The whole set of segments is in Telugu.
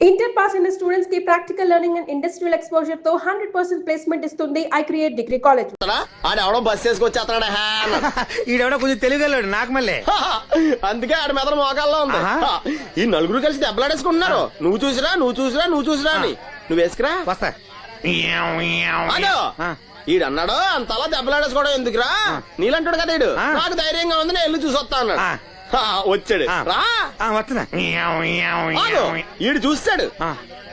ఇంటర్ పాస్ అయిన స్టూడెంట్స్ కి practical learning and industrial exposure తో 100% ప్లేస్మెంట్ ఇస్తుంది ఐ క్రియేట్ డిగ్రీ కాలేజ్. ఆడెవడో బస్ వేసుకొచ్చేస్తున్నాడు. ఈడెవడో కొంచెం తెలియగలడు నాకు మళ్ళీ. అందుకే ఆడ మీద మోకాల్లో ఉంది. ఈ నలుగురు కలిసి దెబ్బలాడేసుకుంటున్నారు. నువ్వు చూసిరా అని. నువ్వు వేసుకురా వస్తా. ఈడన్నాడు అంతలా దెబ్బలాడేసుకోవడం ఎందుకురా, నీలంటాడు కదా ఈడు. నాకు ధైర్యంగా ఉంది, నేను వెళ్ళి చూసి వస్తా అన్నాడు. వచ్చాడు రా వస్తున్నా. ఈడు చూస్తాడు,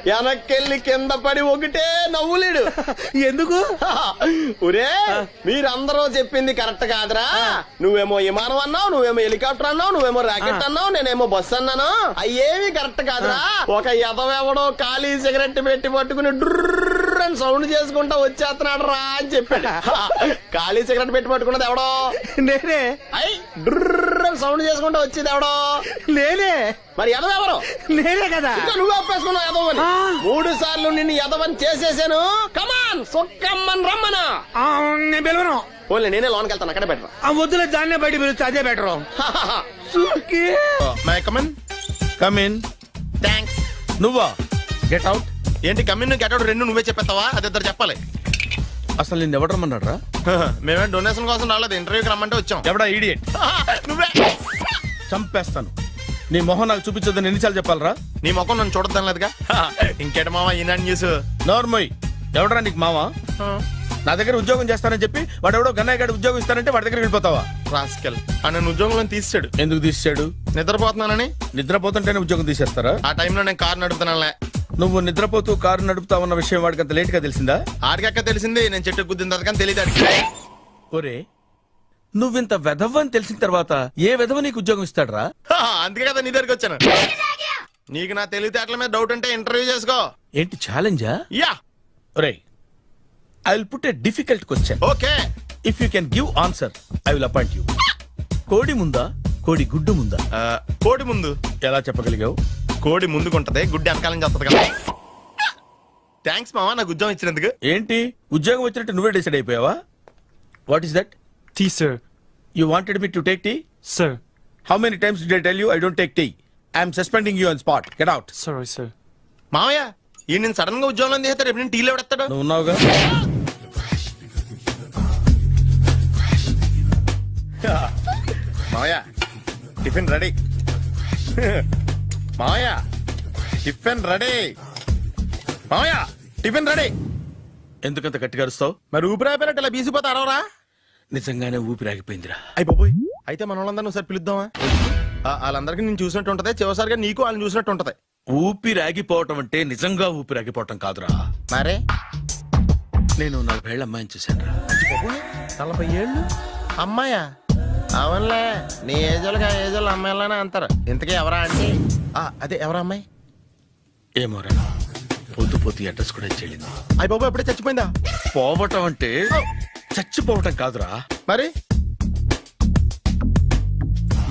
వెనక్కెళ్ళి కింద పడి ఒకటే నవ్వులేడు. ఎందుకు? ఒరే మీరందరూ చెప్పింది కరెక్ట్ కాదురా. నువ్వేమో విమానం అన్నావు, నువ్వేమో హెలికాప్టర్ అన్నావు, నువ్వేమో రాకెట్ అన్నావు, నేనేమో బస్ అన్నాను. అయ్యేవి కరెక్ట్ కాదురా. ఒక ఎదవెవడో ఖాళీ సిగరెట్ పెట్టి పట్టుకుని డ్రర్ అని సౌండ్ చేసుకుంటా వచ్చేస్తున్నాడు రా అని చెప్పాడు. ఖాళీ సిగరెట్ పెట్టి పట్టుకున్నది ఎవడో నేనే. అయ్యి డ్రర్ అని సౌండ్ చేసుకుంటా వచ్చేది ఎవడో నేనే. మరి ఎదవెవరు? నేనే కదా. నువ్వు అప్పేసుకున్నావు ఎదవని. 3 సార్లు నిన్ను ఎదవని చేసేసాను. కమాన్ సొక్కమ్మని రమ్మను. నేను పిలవను. ఓన్లీ నేనే లోన్కి వెళ్తాను, అక్కడే బెటర్. వద్దులే, దాన్నే బయట పిలుస్తా, అదే బెటర్. కమిన్. థ్యాంక్స్. నువ్వా? Get out. ఏంటి కమిన్ గెట్ అవుట్ రెండు నువ్వే చెప్పేస్తావా? అది ఇద్దరు చెప్పాలి. అసలు నిన్ను ఎవడు రమ్మన్నాడు రా? మేమే డొనేషన్ కోసం రాలేదు, ఇంటర్వ్యూకి రమ్మంటే వచ్చాం. ఎవడా ఈడియట్? నువ్వే. చంపేస్తాను. నీ మొహం నాకు చూపించొద్దని ఎన్నిసార్లు చెప్పాలరా? నీ ముఖం నన్ను చూడద్దాం లేదుగా. ఇంకేట మావా ఈనాడు న్యూస్. నోర్మోయ్, ఎవడరా నీకు మావా? నా దగ్గర ఉద్యోగం చేస్తానని చెప్పి వాడు ఎవడో గన్నయ్య గారి ఉద్యోగం ఇస్తానంటే వాడి దగ్గర వెళ్ళిపోతావా? రాస్కెల్ నన్ను ఉద్యోగంలో తీసాడు. ఎందుకు తీసాడు? నిద్రపోతున్నానని. నిద్రపోతుంటేనే ఉద్యోగం తీసేస్తారా? ఆ టైంలో నేను కారు నడుపుతున్నానులే. నువ్వు నిద్రపోతూ కారు నడుపుతావన్న విషయం వాడికి అంత లేట్ గా తెలిసిందా? ఆడికక్క తెలిసింది, నేను చెట్టు గుద్దిన తర్వాత కానీ తెలియదు ఆడికి. ఒరే, నువ్వింత వెధవ్ అని తెలిసిన తర్వాత ఏ వెధవ నీకు ఉద్యోగం ఇస్తాడరా? అందుకే కదా నీ దగ్గరికి వచ్చాను. నీకు నా తెలివితేటల మీద డౌట్ ఉంటే ఇంటర్వ్యూ చేసుకో. ఏంటి ఛాలెంజా? యా. ఒరే, I will put a difficult question. Okay. If you can give answer I will appoint you. కోడి ముందా, కోడి గుడ్డు ముందా? కోడి ముందు. ఎలా చెప్పగలిగావు? కోడి ముందుకుంటది, గుడ్డి వెనకాలని చేస్తుంది కదా. థ్యాంక్స్ మామా నాకు ఉద్యోగం ఇచ్చినందుకు. ఏంటి ఉద్యోగం వచ్చినట్టు నువ్వే డిసైడ్ అయిపోయావా? What is that? Tea, sir. You wanted me to take tea? Sir. How many times did I tell you I don't take tea? I am suspending you on spot. Get out. Sorry, sir. మామయ్య ఈ నేను సడన్ గా ఉద్యోగంలో తీస్తాడు, రేపు నేను టీలో పెడతాడు. నువ్వు ఉన్నావుగా. మామయ్య టిఫిన్ రెడీ. మామయ్య టిఫిన్ రెడీ. మామయ్య టిఫిన్ రెడీ. ఎందుకంత గట్టిగా అరుస్తావు? మరి ఊపిరి అయిపోయినట్టు ఇలా బీసిపోతే అరవరా? నిజంగానే ఊపిరాగిపోయిందిరా. అయ్యి బాబోయ్, అయితే మన వాళ్ళందరినీ ఒకసారి పిలుద్దామా? వాళ్ళందరికీ నేను చూసినట్టు ఉంటది, చివరిసారిగా నీకు వాళ్ళని చూసినట్టు ఉంటది. ఊపిరాగిపోవటం అంటే నిజంగా ఊపిరాగిపోవటం కాదురా. మరే నేను 40 ఏళ్ల అమ్మాయిని చూశాను రా. 40 ఏళ్ళు అమ్మాయా? అవునులే, నీ ఏజోళ్ళకి ఆ ఏజోళ్ళు అమ్మాయిలానే అంటారు. ఇంతకీ ఎవరా అంటే? అదే ఎవరా అమ్మాయి? ఏమోరా, పొద్దు పొద్దు అడ్రస్ కూడా చెల్లింది. అయ్యి బాబు ఎప్పుడే చచ్చిపోయిందా? పోవటం అంటే చచ్చిపోవటం కాదురా, మరి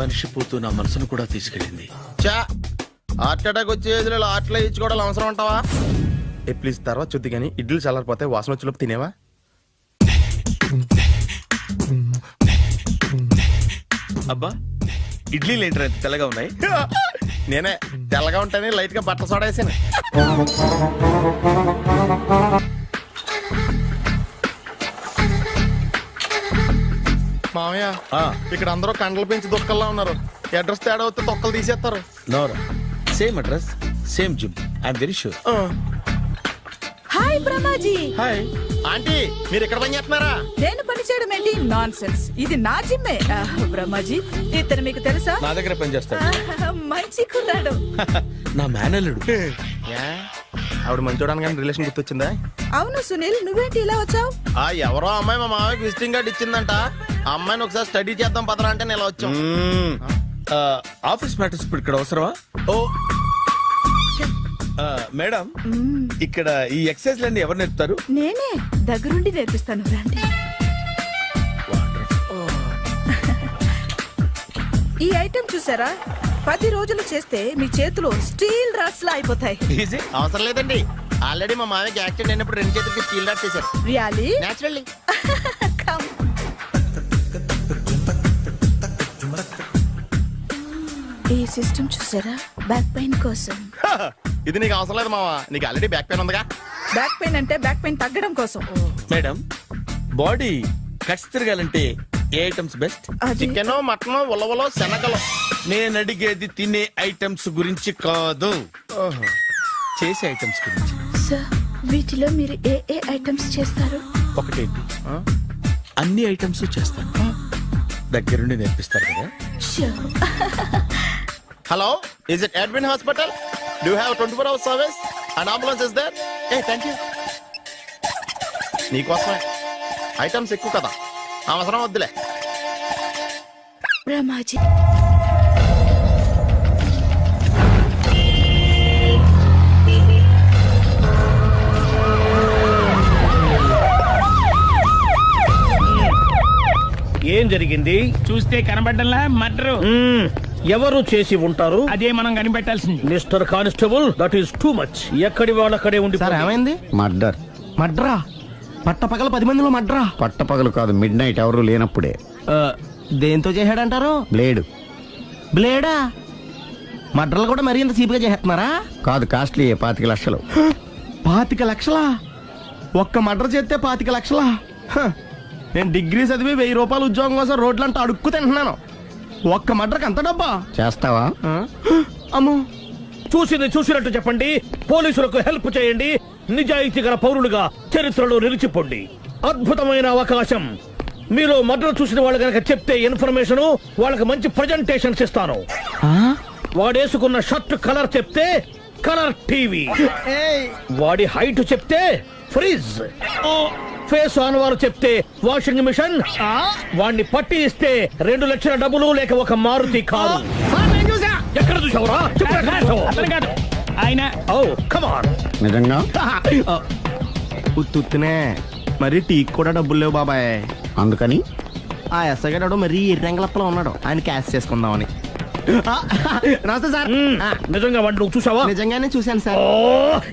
మనిషి పోతూ నా మనసును కూడా తీసుకెళ్ళింది. చా హార్ట్ అటాక్ వచ్చే ఏజ్లో హార్ట్లో ఇచ్చుకోవడం అవసరం అంటావా? ప్లీజ్ తర్వాత చూద్ది కానీ ఇడ్లీ చల్లారిపోతే వాసన వచ్చేలోపు తినేవా? అబ్బా, ఇడ్లీలు ఏంటి అంత తెల్లగా ఉన్నాయి? నేనే తెల్లగా ఉంటానే లైట్ గా బట్టలు సోడా వేసాను. మామయ్య ఇక్కడ అందరూ కండలు పెంచి దుక్కల్లా ఉన్నారు. అడ్రస్ తేడా వస్తే తొక్కలు తీసేస్తారు. నోరా, same address same gym. I'm very sure. Hi Brahmaji. Hi aunty, మీరు ఇక్కడ పని చేస్తున్నారా? నేను పని చేయడం ఏంటి? Nonsense. ఇది నా జిమ్మే. బ్రహ్మాజీ ఇతను మీకు తెలుసా? నా దగ్గర పని చేస్తాడు. మంచి కుర్రాడు. నా మేనల్లుడు. ఆవిడ మంచి చూడడానికి రిలేషన్ గుర్తొచ్చిందా? అవును సునీల్, నువ్వేంటి ఇలా వచ్చావు? ఎవరో అమ్మాయి మా మామయ్యకి విజిటింగ్ కార్డు ఇచ్చిందంట. ఆ అమ్మాయిని ఒకసారి స్టడీ చేద్దాం పదరా అంటే నేను ఇలా వచ్చాం. ఆఫీస్ మ్యాటర్స్ ఇప్పుడు ఇక్కడ అవసరమా? ఓ మేడం, ఇక్కడ ఈ ఎక్సర్సైజ్ లన్నీ ఎవరు నేర్పుతారు? నేనే దగ్గరుండి నేర్పిస్తాను, రండి. ఈ ఐటెం చూసారా? 10 రోజులు చేస్తే మీ చేతులు స్టీల్ రాట్స్ లా అయిపోతాయి. అవసరం లేదండి, ఆల్రెడీ మా మామయ్యకి యాక్సిడెంట్ అయినప్పుడు 2 చేతులకి స్టీల్ డాట్ చేశారు. రియల్లీ? నేచురల్లీ. ఈ సిస్టమ్ చూసారా? బ్యాక్ పెయిన్ కోసం. ఇది నీకు అవసరం లేదు మావా, నీకు ఆల్రెడీ బ్యాక్ పెయిన్ ఉందిగా. బ్యాక్ పెయిన్ అంటే బ్యాక్ పెయిన్ తగ్గడం కోసం. మేడం, బాడీ కట్స్ తిరగాలంటే ఏ ఐటమ్స్ బెస్ట్? అది చికెన్, మటన్, ఉలవలో, శనగలు. నేను అడిగేది తినే ఐటమ్స్ గురించి కాదు, చేసే ఐటమ్స్ గురించి. సార్ వీటిలో మీరు ఏ ఏ ఐటమ్స్ చేస్తారు? ఒకటేంటి, అన్ని ఐటమ్స్ చేస్తాను. దగ్గరుండి నేర్పిస్తారు కదా. Sure. Hello, is it admin hospital? Do have 24 hours service and ambulance is there? ఏ థ్యాంక్ యూ. నీకోసమే ఐటమ్స్ ఎక్కువ కదా, అవసరం వద్దులే. రమాజీ ఏం జరిగింది? చూస్తే కనబడ్డంలా మర్డరు. ఎవరు చేసి ఉంటారు? అదే మనం కనిపెట్టాల్సింది. Mister constable, that is too much. ఎక్కడి వాళ్ళక్కడే ఉండి ఏమైంది? మర్డర్. మడ్రా పట్టపగల 10 మందిలో మడ్రా. పట్టపగలు కాదు, మిడ్ నైట్ ఎవరు లేనప్పుడే. దేంతో చేశాడంటారు? బ్లేడ్. బ్లేడా? మడ్రలు కూడా మరీ ఇంత చీప్ గా చేస్తున్నారా? కాదు, కాస్ట్లీ 25 లక్షలు. 25 లక్షలా? ఒక్క మడ్ర చేస్తే 25 లక్షలా? హ, నేను డిగ్రీ చదివి 1000 రూపాయలు ఉద్యోగం కోసం రోడ్లంతా అడుక్కు తింటున్నాను. ఒక్క మడ్రకు అంత డబ్బా? చేస్తావా? అమ్మో, చూసింది చూసినట్టు చెప్పండి. పోలీసులకు హెల్ప్ చేయండి. నిజాయితీ గల పౌరులుగా చరిత్రలో నిలిచిపోండి. అద్భుతమైన అవకాశం. మీరు మర్డర్ చూసిన వాళ్ళు కనుక చెప్తే ఇన్ఫర్మేషన్, వాళ్ళకి మంచి ప్రజెంటేషన్స్ ఇస్తాను. వాడేసుకున్న షర్ట్ కలర్ చెప్తే కలర్ టీవీ, వాడి హైట్ చెప్తే ఫ్రిజ్, ఫేస్ ఆన్ వారు చెప్తే వాషింగ్ మిషన్, వాడిని పట్టి ఇస్తే 2 లక్షల డబ్బులు లేక ఒక మారుతి కారు. ఎక్కడ చూసావురా? ఆయన కమాన్. నిజంగా? ఉత్తునే మరి టీకి కూడా డబ్బులు లేవు బాబాయ్. అందుకని ఆ ఎస్ఐ గారు మరీ ఎర్రంగలప్పలో ఉన్నాడు, ఆయన క్యాష్ చేసుకుందామని. నమస్తే సార్. నిజంగా వాడిని నువ్వు చూసావా? నిజంగానే చూశాను సార్.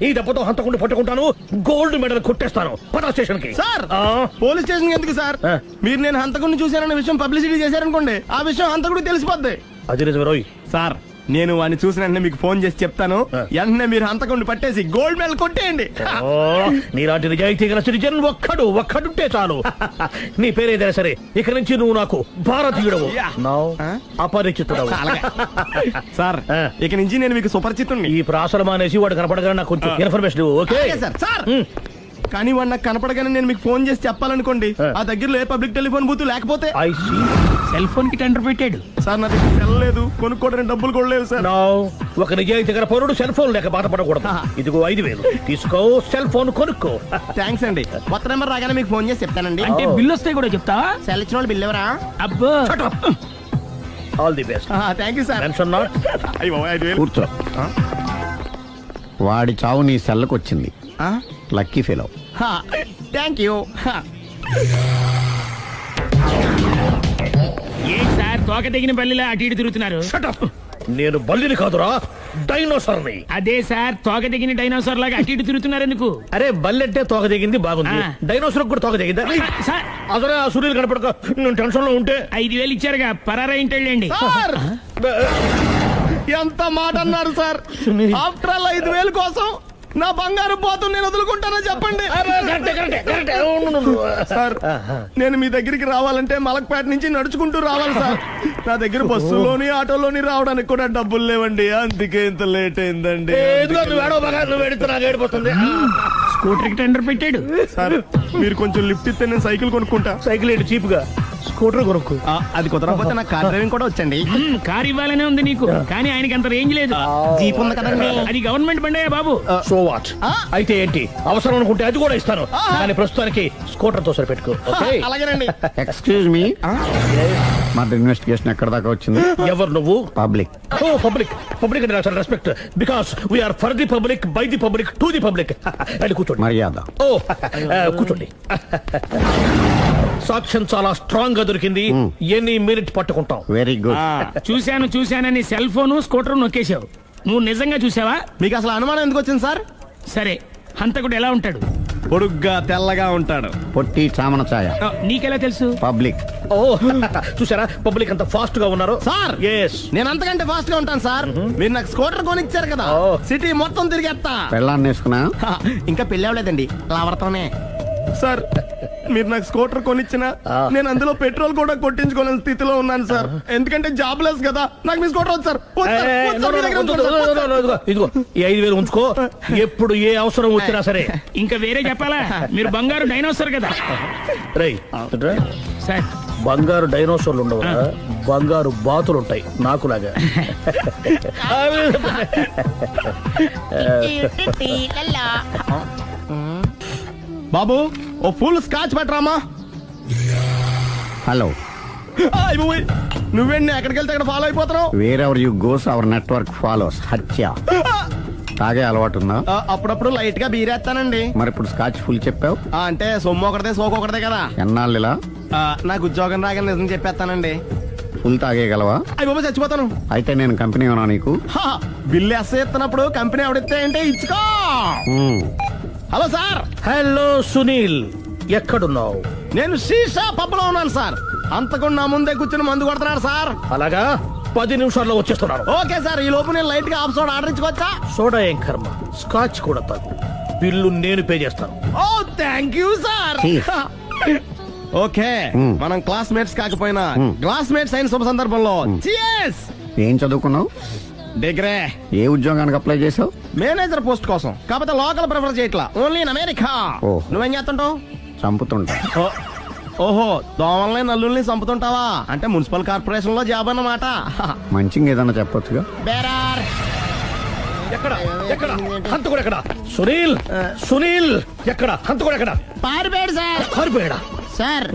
ఈ దెబ్బతో హంతకుండా పట్టుకుంటాను, గోల్డ్ మెడల్ కొట్టేస్తాను. పటా స్టేషన్ కి. సార్, పోలీస్ స్టేషన్ ఎందుకు సార్? మీరు నేను హంతకుడిని చూశానన్న విషయం పబ్లిసిటీ చేశారనుకోండి, ఆ విషయం హంతకుడికి తెలిసిపోద్ది. అది నిజమే రోయ్. సార్, నేను వాడిని చూసిన వెంటనే మీకు ఫోన్ చేసి చెప్తాను. వెంటనే మీరు హంతకుడిని పట్టేసి గోల్డ్ మెడల్ కొట్టేయండి. నీలాంటి నిజాయితీ గల సిటిజన్ ఒక్కడుంటే చాలు. నీ పేరేదైనా సరే, ఇక నుంచి నువ్వు నాకు భారతీయుడవు, అపరిచితుడవు. సార్, ఇక నుంచి నేను మీకు సుపరిచితుడిని. ఈ ప్రాసలు మానేసి వాడు కనపడగానే నాకు కొంచెం ఇన్ఫర్మేషన్ ఇవ్వు, ఓకే? సార్ సార్, కానీ వాడు నాకు కనపడగానే నేను మీకు ఫోన్ చేసి చెప్పాలనుకోండి, ఆ దగ్గరలో ఏ పబ్లిక్ టెలిఫోన్ బూత్ లేకపోతే. I see. సెల్ ఫోన్ కి టెండర్ పెట్టాడు. సార్, నా దగ్గర వెళ్ళలేదు, కొనుక్కోవడానికి డబ్బులు కూడా లేవు సార్. ఒక నిజాయితీ గల పౌరుడు సెల్ ఫోన్ లేక బాధపడకూడదు. ఇదిగో 5000 తీసుకో, సెల్ ఫోన్ కొనుక్కో. థ్యాంక్స్ అండి. కొత్త నెంబర్ రాగానే మీకు ఫోన్ చేసి చెప్తానండి. అంటే బిల్లు వస్తే కూడా చెప్తావా? సెల్ ఇచ్చిన వాళ్ళు బిల్ ఎవరా? అబ్బో, all the best. Thank you sir. Tension not. కూర్చో. వాడి చావు నీ సెల్లకు వచ్చింది. Lucky fellow. Thank you. ఏం సార్ తోక తెగిన బల్లిలా అటు ఇటు తిరుగుతున్నారు? నేను బల్లిని కాదురా, డైనోసార్ని. అదే సార్, తోక తెగిన డైనోసార్ లాగా అటు ఇటు తిరుగుతున్నారు ఎందుకు? అరే, బల్లెట్టే తోక దిగింది బాగుంది, డైనోసార్ కూడా తోక దిగిందా? సార్, అదరే ఆ సూర్యులు కనపడక నేను టెన్షన్ లో ఉంటే 5000 ఇచ్చారుగా, పరారా ఇంటండి. సార్, ఎంత మాట అన్నారు సార్? ఆఫ్టర్ ఆల్ 5000 కోసం నా బంగారు పోతు నేను వదులుకుంటానో చెప్పండి. సార్, నేను మీ దగ్గరికి రావాలంటే మలక్పేట నుంచి నడుచుకుంటూ రావాలి సార్. నా దగ్గర బస్సులోని ఆటోలోని రావడానికి కూడా డబ్బులు లేవండి, అందుకే ఇంత లేట్ అయిందండి. స్కూటర్ కి టెండర్ పెట్టాడు. సార్, మీరు కొంచెం లిఫ్ట్ ఇస్తే నేను సైకిల్ కొనుక్కుంటా. సైకిల్ ఏంటి చీప్ గా, స్కూటర్ కొనుక్కు. అది కుదరకపోతే నాకు కార్ డ్రైవింగ్ కూడా వచ్చండి. కార్ ఇవ్వాలనే ఉంది నీకు, కానీ ఆయనకి అంత రేంజ్ లేదు. జీప్ ఉంది కదండి. అది గవర్నమెంట్ బండయా బాబు. So what? అయితే ఏంటి, అవసరం అనుకుంటే అది కూడా ఇస్తాను, కానీ ప్రస్తుతానికి స్కూటర్ తో సరిపెట్టుకో. అలాగేనండి. ఎక్స్క్యూజ్ మీ, మర్డర్ ఇన్వెస్టిగేషన్ ఎక్కడ దాకా వచ్చింది? ఎవరు నువ్వు? పబ్లిక్. ఓ పబ్లిక్. పబ్లిక్ అంటే నాకు respect, because we are for the public, by the public, to the public. అని కూర్చోండి. మర్యాద. ఓ కూర్చోండి. సాక్ష్యం చాలా స్ట్రాంగ్ గా దొరికింది, ఎన్ని మినిట్ పట్టుకుంటాం. Very good. చూశానని సెల్ ఫోన్ స్కూటర్ నొక్కేశావు. నువ్వు నిజంగా చూసావా? మీకు అసలు అనుమానం ఎందుకు వచ్చింది సార్? సరే, హంతకుడు ఎలా ఉంటాడు? పొడుగ్గా తెల్లగా ఉంటాడు. పొట్టి చామన ఛాయ. నీకెలా తెలుసు? పబ్లిక్. ఓ చూసారా పబ్లిక్ అంత ఫాస్ట్ గా ఉన్నారు సార్ ఎస్ నేను అంతకంటే ఫాస్ట్ గా ఉంటాను సార్. మీరు నాకు స్కూటర్ కొనిచ్చారు కదా, ఓ. సిటీ మొత్తం తిరిగేస్తా. పెళ్ళాన్ని వేసుకున్నా ఇంకా పెళ్లి అవ్వలేదండి, లావర్తోనే. సార్ మీరు నాకు స్కూటర్ కొనిచ్చిన నేను అందులో పెట్రోల్ కూడా కొట్టించుకోలేని స్థితిలో ఉన్నాను సార్. ఎందుకంటే జాబ్ లెస్ కదా, నాకు మీ స్కూటర్ వద్దు సార్. వద్దు సార్, వద్దు సార్, మీ దగ్గర ఉంచుకోండి సార్. ఇదిగో ఈ 5,000 ఉంచుకో, ఎప్పుడు ఏ అవసరం వచ్చినా సరే. ఇంకా వేరే చెప్పాలా? మీరు బంగారు డైనోసార్ కదా రేయ్ సార్. బంగారు డైనోసార్లు ఉండవు, బంగారు బాతులు ఉంటాయి నాకులాగా. బాబు ఓ ఫుల్ స్కాచ్ పెట్టరామా. హలో, నువ్వేండి ఎక్కడికి వెళ్తే అక్కడ ఫాలో అయిపోతున్నావు? Wherever you goes our network follows. హత్య. తాగే అలవాటు ఉందా? అప్పుడప్పుడు లైట్ గా బీరేస్తానండి. మరి ఇప్పుడు స్కాచ్ ఫుల్ చెప్పావు, అంటే సొమ్ము ఒకటిదే సోకు ఒకటిదే కదా. ఎన్నాళ్ళు ఇలా? నాకు ఉద్యోగం రాగానే నిజం చెప్పేస్తానండి. ఫుల్ తాగేయగలవా? అయ్యి బాబు చచ్చిపోతాను. అయితే నేను కంపెనీ ఉన్నా నీకు. బిల్లు ఎస్ ఎత్తినప్పుడు కంపెనీ ఎవడితే అంటే ఇచ్చుకో. Hello sir. హలో సునీల్, ఎక్కడున్నావు? నేను శీషా పబ్బులో ఉన్నాను సార్. అంతకుండా నా ముందే కూర్చుని మందు కొడుతున్నాడు సార్. అలాగా, 10 నిమిషాల్లో వచ్చేస్తున్నాను. ఓకే సార్, ఈ లోపు నేను లైట్ గా ఆఫ్ సోడా ఆర్డర్ ఇచ్చుకోవచ్చా? సోడా ఏం కర్మ, స్కాచ్ కూడా తాగు. బిల్లు నేను పే చేస్తాను. Oh thank you sir. Cheers. Okay, మనం క్లాస్మేట్స్ కాకపోయినా క్లాస్మేట్స్ అయిన శుభ సందర్భంలో cheers. ఏం చదువుకున్నావు? డిగ్రీ. ఏ ఉద్యోగానికి అప్లై చేసావు? మేనేజర్ పోస్ట్ కోసం, కాకపోతే లోకల్ ప్రిఫర్ చేయట్లా, ఓన్లీ ఇన్ అమెరికా. ఓ. నువ్వేం చేస్తుంటావు? చంపుతుంటా. ఓహో, దోమల్ని నల్లుల్ని చంపుతుంటావా? అంటే మున్సిపల్ కార్పొరేషన్ లో జాబ్ అన్నమాట. మంచిగా ఏదన్నా చెప్పొచ్చుగా. బేరార్. ఎక్కడ ఎక్కడ హంతకుడు ఎక్కడ? సునీల్, సునీల్ ఎక్కడ? హంతకుడు ఎక్కడ? పారిపోయాడు సార్. పారిపోయాడా? సార్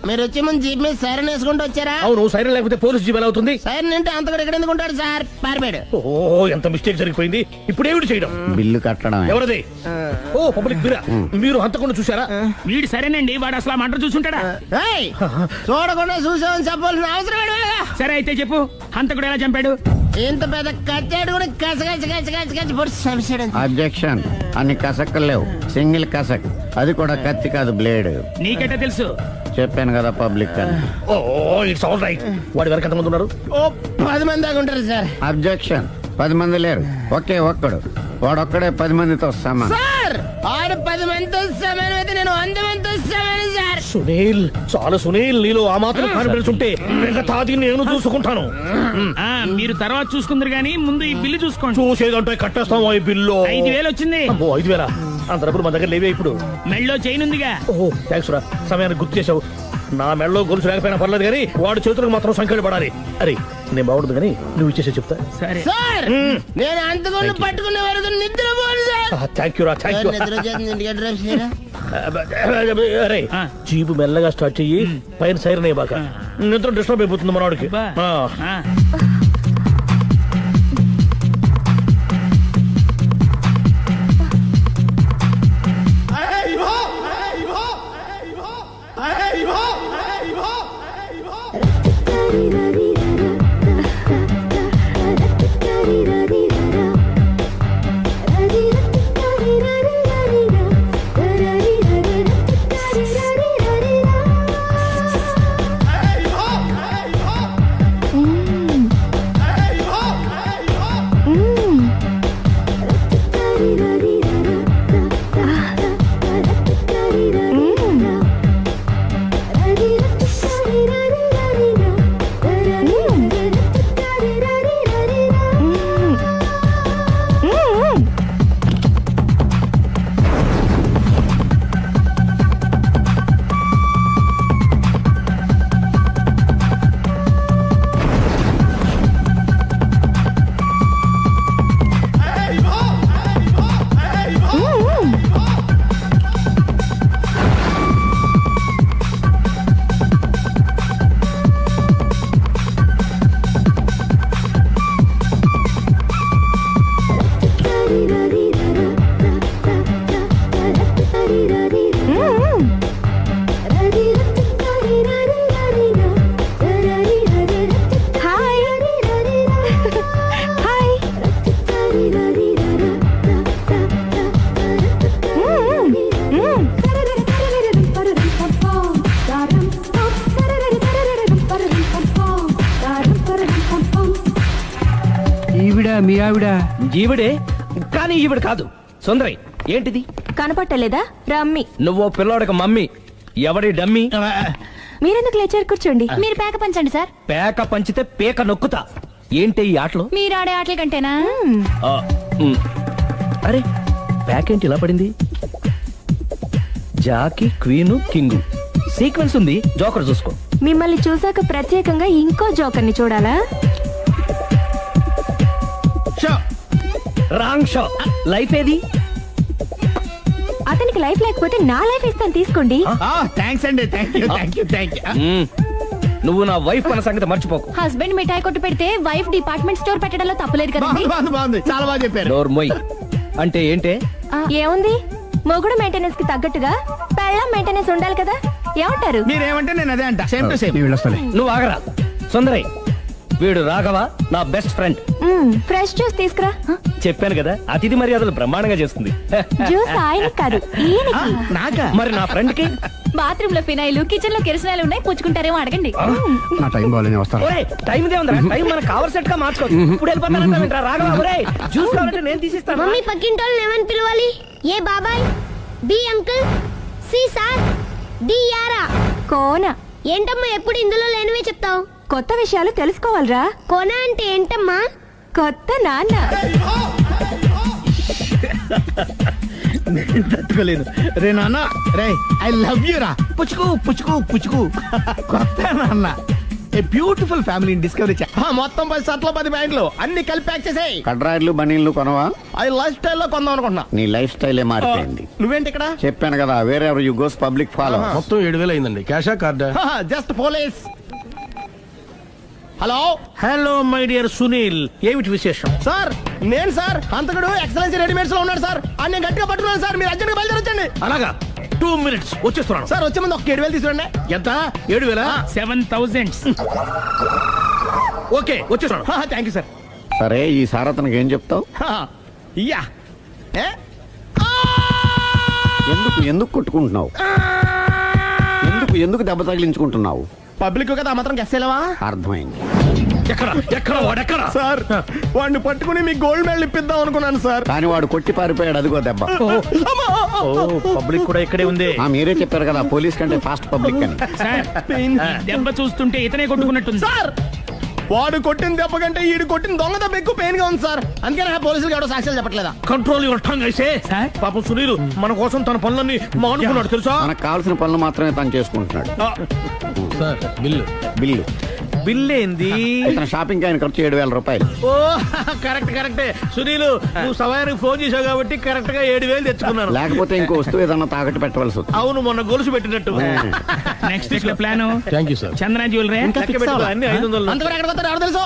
మీరు వచ్చే ముందు జీప్ మీద సైరన్ వేసుకుంటూ వచ్చారా? అవును, సైరన్ లేకపోతే పోలీస్ జీబ్ ఎలా అవుతుంది? సైరన్ అంటే అంతకుడు ఎక్కడ ఎందుకు ఉంటాడు సార్? పారిపోయాడు. ఓ, ఎంత మిస్టేక్ జరిగిపోయింది. ఇప్పుడు ఏమిటి చేయడం? బిల్లు కట్టడం. ఎవరది? ఓ, పబ్లిక్ బిరా. మీరు హంతకుండా చూసారా? వీడు సరేనండి, వాడు అసలు ఆ మంట చూసుంటాడా? ఏయ్, చూడకుండా చూసామని చెప్పాల్సిన అవసరం లేదు. సరే అయితే చెప్పు, హంతకుడు ఎలా చంపాడు? ఇంత పెద్ద కచ్చాడు కూడా కచ్చ పొడి సమస్య. అబ్జెక్షన్. అన్ని కసక్కలు లేవు, సింగిల్ కసక్. అది కూడా కత్తి కాదు, బ్లేడ్. నీకెట్టా తెలుసు? చెప్పాను కదా పబ్లిక్ అని. ఓ, ఇట్స్ ఆల్ రైట్. వాడి వరకు ఎంతమంది ఉన్నారు? ఓ 10 మంది దాకా ఉంటారు సార్. అబ్జెక్షన్. 10 మంది లేరు, ఒకే ఒక్కడు. వాడొక్కడే 10 మందితో సమానం. సార్ ఆడు 10 మందితో సమానం అయితే నేను 100 మందితో సమానం సార్. సునీల్, చాలు సునీల్, నీలో ఆ మాత్రం కాన్ఫిడెన్స్ ఉంటే మిగతాది నేను చూసుకుంటాను. ఆ, మీరు తర్వాత చూసుకుందరు గానీ ముందు ఈ బిల్లు చూసుకోండి. చూసేదంటే కట్టేస్తాం ఈ బిల్లు. 5,000 వచ్చింది. అమ్మో, 5,000? అంత డబ్బులు మన దగ్గర లేవే ఇప్పుడు. మెళ్ళో చైన్ ఉందిగా. ఓహో, థ్యాంక్స్ రా, సమయానికి గుర్తు చేసావు. నా మెడలో గొలుసు లేకపోయినా పర్లేదు కానీ వాడి చేతులకు మాత్రం సంఖ్యలు పడాలి. అరే, నేను బాగుంటుంది కానీ నువ్వు ఇచ్చేసే చెప్తా. సరే సార్ నేను అంతకుండా పట్టుకునే వరకు నిద్రపోను సార్. థ్యాంక్ యూ రా, థ్యాంక్ యూ. నిద్ర వచ్చేస్తుంది, ఇంటికి డ్రైవ్ చేయరా? అరే, ఆ. జీబు మెల్లగా స్టార్ట్ చెయ్యి, పైన సైరన్ అయ్యాక నిద్ర డిస్టర్బ్ అయిపోతుంది మనవాడికి. బా. ఆ. ఆ. మీ ఆవిడ ఈవిడే కానీ ఈవిడ కాదు. సుందరి ఏంటిది? కనపట్టలేదా? రమ్మి. నువ్వు పిల్లోడికి మమ్మీ, ఎవడి డమ్మీ? మీరెందుకు లేచారు? కూర్చోండి. మీరు పేక పంచండి సార్. పేక పంచితే పేక నొక్కుతా. ఏంటి ఈ ఆటలు? మీరు ఆడే ఆటల కంటేనా? ఆ, ఉమ్. అరే ప్యాకేంటి ఇలా పడింది? జాకి, క్వీను, కింగు సీక్వెన్స్ ఉంది. జోకర్ చూసుకో. మిమ్మల్ని చూసాక ప్రత్యేకంగా ఇంకో జోకర్ని చూడాలా? Wrong show. లైఫ్ ఏది? అతనికి లైఫ్ లేకపోతే నా లైఫ్ ఇస్తాను, తీసుకోండి. థ్యాంక్స్ అండి. Thank you. నువ్వు నా వైఫ్ అన్న సంగతి మర్చిపోకు. హస్బెండ్ మిఠాయి కొట్టు పెడితే వైఫ్ డిపార్ట్మెంట్ స్టోర్ పెట్టడంలో తప్పలేదు కదండి. బాగుంది, చాలా బాగా చెప్పారు. డోర్ మొయ్. అంటే ఏంటే? ఏముంది, మొగుడు మెయింటెనెన్స్ కి తగ్గట్టుగా పెళ్ళాం మెయింటెనెన్స్ ఉండాలి కదా. ఏమంటారు? మీరేమంటే నేను అదే అంట. Same to same. నువ్వు ఆగరా. సుందరై, వీడు రాఘవ నా బెస్ట్ ఫ్రెండ్. ఫ్రెష్ జ్యూస్ తీసుకురా. చెప్పాను కదా, అతిథి మర్యాదలు బ్రహ్మాండంగా చేస్తుంది. జ్యూస్ ఆయన కాదు, ఈయనకి. నాకా? మరి నా ఫ్రెండ్ కి? బాత్రూమ్ లో ఫినాయిల్, కిచెన్ లో కిరసనాయిలు ఉన్నాయి, పుచ్చుకుంటారేమో అడగండి. నా టైం బాగాలేని వస్తాను. ఒరేయ్, టైం ఇదే ఉందిరా. టైం మనకు కవర్ సెట్ గా మార్చుకోవచ్చు. ఇప్పుడు వెళ్ళిపోతానంటా రాఘవ. ఒరేయ్, జ్యూస్ కావాలంటే నేను తీసిస్తాను. మమ్మీ పక్కింటోళ్ళని ఏమని పిలవాలి? ఏ బాబాయ్, B uncle, C sir, D యారా. కోన. ఏంటమ్మా ఎప్పుడు ఇందులో లేనివే చెప్తావు? కొత్త విషయాలు తెలుసుకోవాలిరా. కోన అంటే ఏంటమ్మా? కొత్త నాన్న. తట్టుకోలేదు రే నాన్న. రే ఐ లవ్ యూ రా. పుచ్చుకు పుచ్చుకు పుచ్చుకు. కొత్త నాన్న. A beautiful family discovery. మొత్తం 10 షర్ట్లు 10 ప్యాంట్లు అన్ని కలిపి ప్యాక్ చేసేయ్. కడ్రాయిలు బనీళ్లు కొనవా? అది లైఫ్ స్టైల్ లో కొందాం అనుకుంటున్నా. నీ లైఫ్ స్టైలే మారిపోయింది. నువ్వేంటి ఇక్కడ? చెప్పాను కదా, వేరే ఎవరు యు గోస్ పబ్లిక్ ఫాలో. మొత్తం 7,000 అయిందండి. క్యాషా కార్డా? Just police. Hello hello my dear Sunil, ఏమిటి విశేషం? సార్, నేను సార్ అంతకుడు ఎక్సలెన్సీ రెడీమేడ్స్ లో ఉన్నాడు సార్. అని నేను గట్టిగా పట్టుకున్నాను సార్. మీరు అర్జెంట్ గా బయలుదేరొచ్చండి. అలాగా, 2 minutes వచ్చేస్తున్నాను. సార్ వచ్చే ముందు ఒక 7,000 తీసుకురండి. ఎంత? 7,000? 7,000. ఓకే, వచ్చేస్తున్నాను. Thank you sir. సరే, ఈ సారతనకి ఏం చెప్తావు? ఇయ్యా. ఎందుకు ఎందుకు కొట్టుకుంటున్నావు? ఎందుకు దెబ్బ తగిలించుకుంటున్నావు? పబ్లిక్ కదా మాత్రం గెస్సేలవా? అర్థమైంది. ఎక్కడ వాడెక్కడ? సార్, వాడిని పట్టుకుని మీ గోల్డ్ మెడల్ ఇప్పిద్దాం అనుకున్నాను సార్. కానీ వాడు కొట్టి పారిపోయాడు. అదిగో దెబ్బ. పబ్లిక్ కూడా ఇక్కడే ఉంది. మీరే చెప్పారు కదా, పోలీస్ కంటే ఫాస్ట్ పబ్లిక్ అని. సార్, ఈ దెబ్బ చూస్తుంటే ఇతనే కొట్టుకున్నట్టుంది. సార్, వాడు కొట్టిన దెబ్బ కంటే ఈడు కొట్టిన దొంగ దెబ్బ ఎక్కువ పెయిన్ గా ఉంది సార్. అందుకే పోలీసులు ఎవడో సాక్ష్యాలు చెప్పట్లేదా? కంట్రోల్ యువర్ టంగ్ అయితే. పాపం సునీల్ మన కోసం తన పనులన్నీ మానుకున్నాడు తెలుసా? మనకు కావాల్సిన పనులు మాత్రమే తను చేసుకుంటున్నాడు. Sir bill. బిల్ ఏంది? ఇతను షాపింగ్ ఆయన ఖర్చు 7,000 రూపాయలు. ఓ కరెక్టే. సునీల్, నువ్వు సమయానికి ఫోన్ చేసావు కాబట్టి కరెక్ట్ గా 7,000 తెచ్చుకున్నాను. లేకపోతే ఇంకో వస్తువు ఏదన్నా తాకట్టు పెట్టవలసి వస్తుంది. అవును, మొన్న గొలుసు పెట్టినట్టు. నెక్స్ట్ వీక్ లో plan thank you sir. Chandana jewellery. లెక్క పెట్టుకో, అన్ని 500. అంతవరకు ఎక్కడ పోతారు ఎవరు తెలుసు?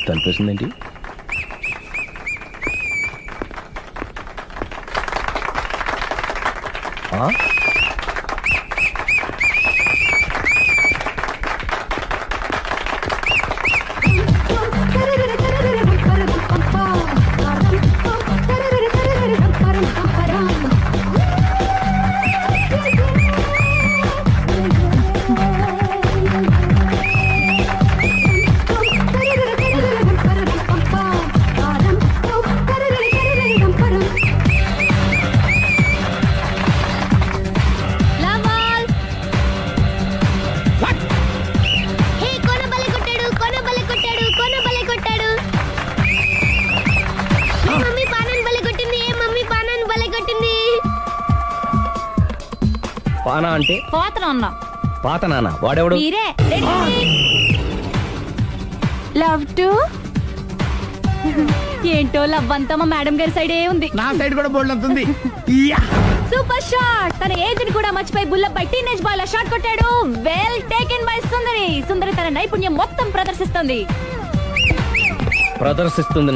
తలిపేసిందేంటి? పానా అంటే పాత నాన్న. వాడెవడు? లవ్ టు ఏంటో లవ్ అంతా మా మేడం గారి సైడే ఉంది. నా సైడ్ కూడా బోల్డ్ అవుతుంది. Super shot. తన ఏజ్ ని కూడా మర్చిపోయి బుల్లపై టీనేజ్ బాయ్ లా షాట్ కొట్టాడు. వెల్ టేకెన్ బై సుందరి. సుందరి తన నైపుణ్యం మొత్తం ప్రదర్శిస్తుంది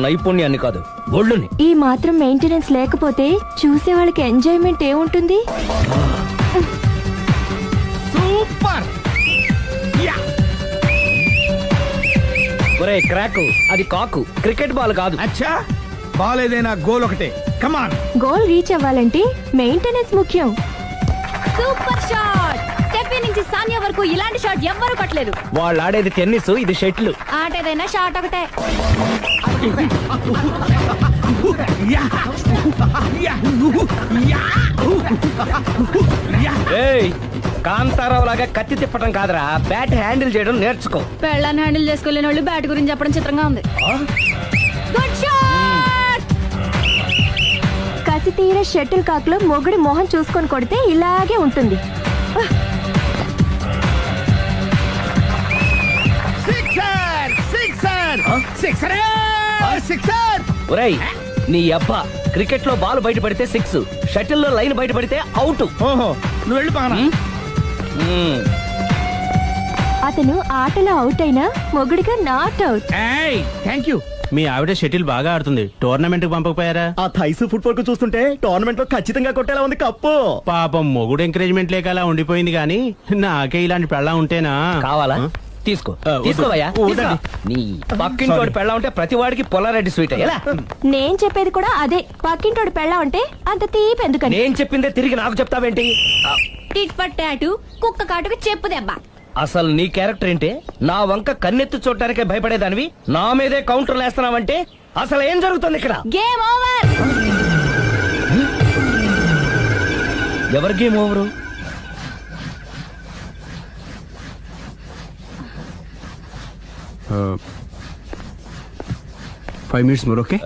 నైపుణ్యాన్ని కాదు, ఒళ్ళుని. ఈ మాత్రం మెయింటెనెన్స్ లేకపోతే చూసే వాళ్ళకి ఎంజాయ్మెంట్ ఏముంటుంది? సూపర్. ఒరే క్రాక్, అది కాకు, క్రికెట్ బాల్ కాదు. అచ్చా, బాల్ ఏదైనా గోల్ ఒకటే. కమాన్. గోల్ రీచ్ అవ్వాలంటే మెయింటెనెన్స్ ముఖ్యం. Super shot. ఏపీ నుంచి సానియా వరకు ఇలాంటి షాట్ ఎవ్వరూ కొట్టలేదు. వాళ్ళు ఆడేది టెన్నిస్, ఇది షటిల్. ఆట ఏదైనా షాట్ ఒకటే. కాంతారావు లాగా కత్తి తిప్పడం కాదురా, బ్యాట్ హ్యాండిల్ చేయడం నేర్చుకో. పెళ్ళాన్ని హ్యాండిల్ చేసుకోలేని వాళ్ళు బ్యాట్ గురించి చెప్పడం చిత్రంగా ఉంది. Good shot. కసి తీర షటిల్ కాక్ లో మొగుడి మొహం చూసుకొని కొడితే ఇలాగే ఉంటుంది. ఒరేయ్ నీ అబ్బా, క్రికెట్ లో బాల్ బయట పడితే 6, షటిల్ లో లైన్ బయట పడితే అవుట్. ఓహో నువ్వు వెళ్ళి పానా. అతను ఆటలో అవుట్ అయినా మొగుడిగా నాట్ అవుట్. Thank you. మీ ఆవిడ షటిల్ బాగా ఆడుతుంది, టోర్నమెంట్ కి పంపకపోయారా? ఆ థైస్ ఫుట్బాల్ కు చూస్తుంటే టోర్నమెంట్ లో ఖచ్చితంగా కొట్టేలా ఉంది కప్పు. పాపం మొగుడు ఎంకరేజ్మెంట్ లేక అలా ఉండిపోయింది కానీ నాకే ఇలాంటి పెళ్ళా ఉంటేనా. కావాలా? తీసుకో తీసుకోవయ్యా. నీ పక్కింటి పెళ్ళ ఉంటే ప్రతి వాడికి పొలారెడ్డి స్వీట్ ఎలా? నేను చెప్పేది కూడా అదే. పక్కింటోడు పెళ్ళా ఉంటే అంత తీపి ఎందుకని? నేను చెప్పిందే తిరిగి నాకు చెప్తావేంటి? టిట్ పట్ టాటు, కుక్క కాటుకు చెప్పు దెబ్బ. అసలు నీ క్యారెక్టర్ ఏంటి? నా వంక కన్నెత్తి చూడటానికే భయపడేదానివి నా మీదే కౌంటర్లు వేస్తున్నావంటే అసలు ఏం జరుగుతుంది ఇక్కడ? Game over. ఎవరి game over? 5 minutes more, okay?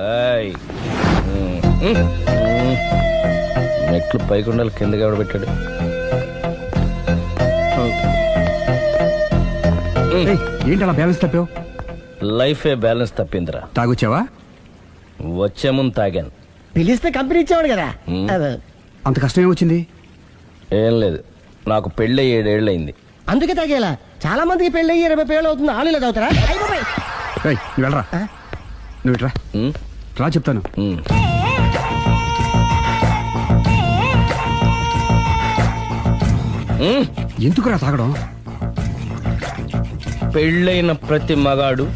మెట్లు పైకుండాలి కిందకి ఎవడ పెట్టాడు? ఏంటి అలా బ్యాలెన్స్ తప్పావు? లైఫే బ్యాలెన్స్ తప్పిందిరా. తాగొచ్చావా? వచ్చే ముందు తాగాను. పిలిస్తే కంపెనీ ఇచ్చేవాడు కదా. అంత కష్టం ఏమొచ్చింది? ఏం లేదు, నాకు పెళ్ళి 7 ఏళ్ళు అయింది. అందుకే తాగేలా. చాలా మందికి పెళ్లి 20 ఏళ్ళు అవుతుంది. ఆలు ఇలా తాగుతారా? నువ్వు వెళ్ళరా, నువ్వు ఇట్రా రా చెప్తాను. ఎందుకురా తాగడం? పెళ్ళైన ప్రతి మగాడు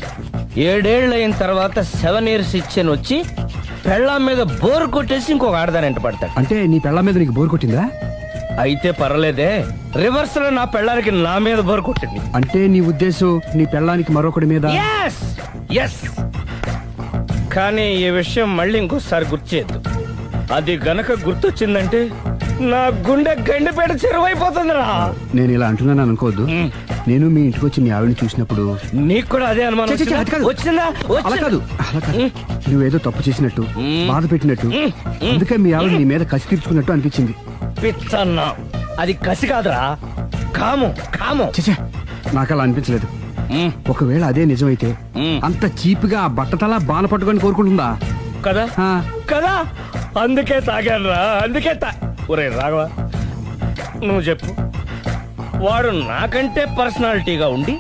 7 ఏళ్ళు అయిన తర్వాత 7 years ఇచ్చాను వచ్చి పెళ్ళాం మీద బోర్ కొట్టేసి ఇంకొక ఆడదాని ఎంట పడతాడు. అంటే నీ పెళ్ళాం మీద నీకు బోర్ కొట్టిందా? అయితే పర్లేదే, రివర్స్ లో నా పెళ్ళానికి నా మీద బోర్ కొట్టింది. అంటే నీ ఉద్దేశం నీ పెళ్ళానికి మరొకటి మీద? ఎస్. కానీ ఈ విషయం మళ్ళీ ఇంకోసారి గుర్చేద్దు. అది గనక గుర్తొచ్చిందంటే నా గుండె గండిపేట చెరువైపోతుందిరా. నేను ఇలా అంటున్నాను అనుకోవద్దు. నేను మీ ఇంటికి వచ్చి మీ ఆవిడని చూసినప్పుడు నీకు కూడా అదే అనుమానం వచ్చిందా? అలా కాదు. నువ్వేదో తప్పు చేసినట్టు, బాధ పెట్టినట్టు, అందుకే మీ ఆవిడ నీ మీద కసి తీర్చుకున్నట్టు అనిపించింది. పిచ్చన్నా, అది కసి కాదురా, కాము. చచ్చా, నాకు అలా అనిపించలేదు. ఒకవేళ అదే నిజమైతే అంత చీప్ గా బట్టతలా బాణ పట్టుకొని కోరుకుంటుందా? కదా అందుకే తాగానురా, అందుకే ఒరే రాఘవ, నువ్వు చెప్పు. వాడు నాకంటే పర్సనాలిటీగా ఉండి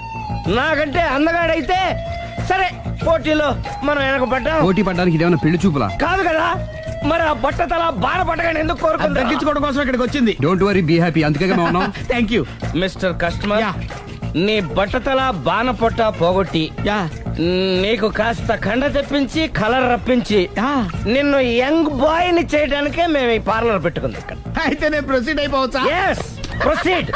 నాకంటే అందగాడైతే సరే, పోటీలో మనం వెనక పడ్డాం. పోటీ పడ్డానికి ఇదేమన్నా పెళ్లి చూపులా? కాదు కదా, మరి ఆ బట్టతల బాణ పట్టగానే ఎందుకు కోరుకుంది? తగ్గించుకోవడం కోసం ఇక్కడికి వచ్చింది. Don't worry, be happy. అందుకే మేము ఉన్నాం. Thank you mister customer. నీ బట్టతల బాణ పొట్ట పోగొట్టి నీకు కాస్త కండ తెప్పించి కలర్ రప్పించి నిన్ను యంగ్ బాయ్ ని చేయడానికే మేము ఈ పార్లర్ పెట్టుకుంది ఇక్కడ. అయితే నేను ప్రొసీడ్ అయిపోవచ్చా? Proceed.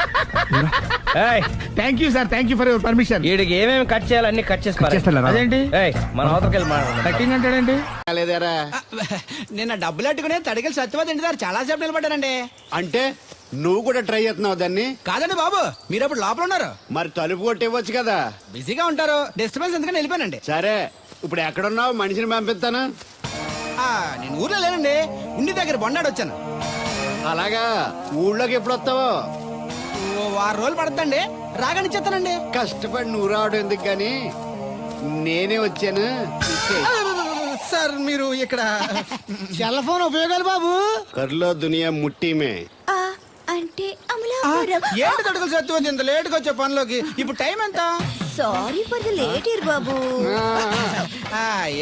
Thank you sir, thank you for your permission. వీడికి ఏమేమి కట్ చేయాలి అన్ని కట్ చేసి అదేంటి మన అవతలకి కట్టింగ్ అంటాడండి? నిన్న డబ్బులు అట్టుకునే తడికలు సత్యవతి ఇంటి దగ్గర చాలా సేపు నిలబడ్డానండి. అంటే నువ్వు కూడా ట్రై చేస్తున్నావు దాన్ని? కాదండి బాబు, మీరు అప్పుడు లోపల ఉన్నారు. మరి తలుపు కొట్టివ్వచ్చు కదా. బిజీగా ఉంటారు, డిస్టర్బెన్స్ ఎందుకని వెళ్ళిపోయానండి. సరే, ఇప్పుడు ఎక్కడున్నావు? మనిషిని పంపిస్తాను. నేను ఊర్లో లేనండి, ఇంటి దగ్గర బొండాడు వచ్చాను. అలాగా, ఊళ్ళోకి ఎప్పుడు వస్తావో? 6 రోజులు పడుతుందండి, రాగానే చెప్తానండి. కష్టపడి నువ్వు రావడం ఎందుకు గాని నేనే వచ్చాను. సార్ మీరు ఇక్కడ సెల్ ఫోన్ ఉపయోగాలు బాబు. కర్లో దునియా ముట్టిమే అంటే ఏంటి తడుకులు సత్యవతి ఇంత లేట్ గా వచ్చే పనిలోకి? ఇప్పుడు టైం ఎంత? Sorry for the late year బాబు.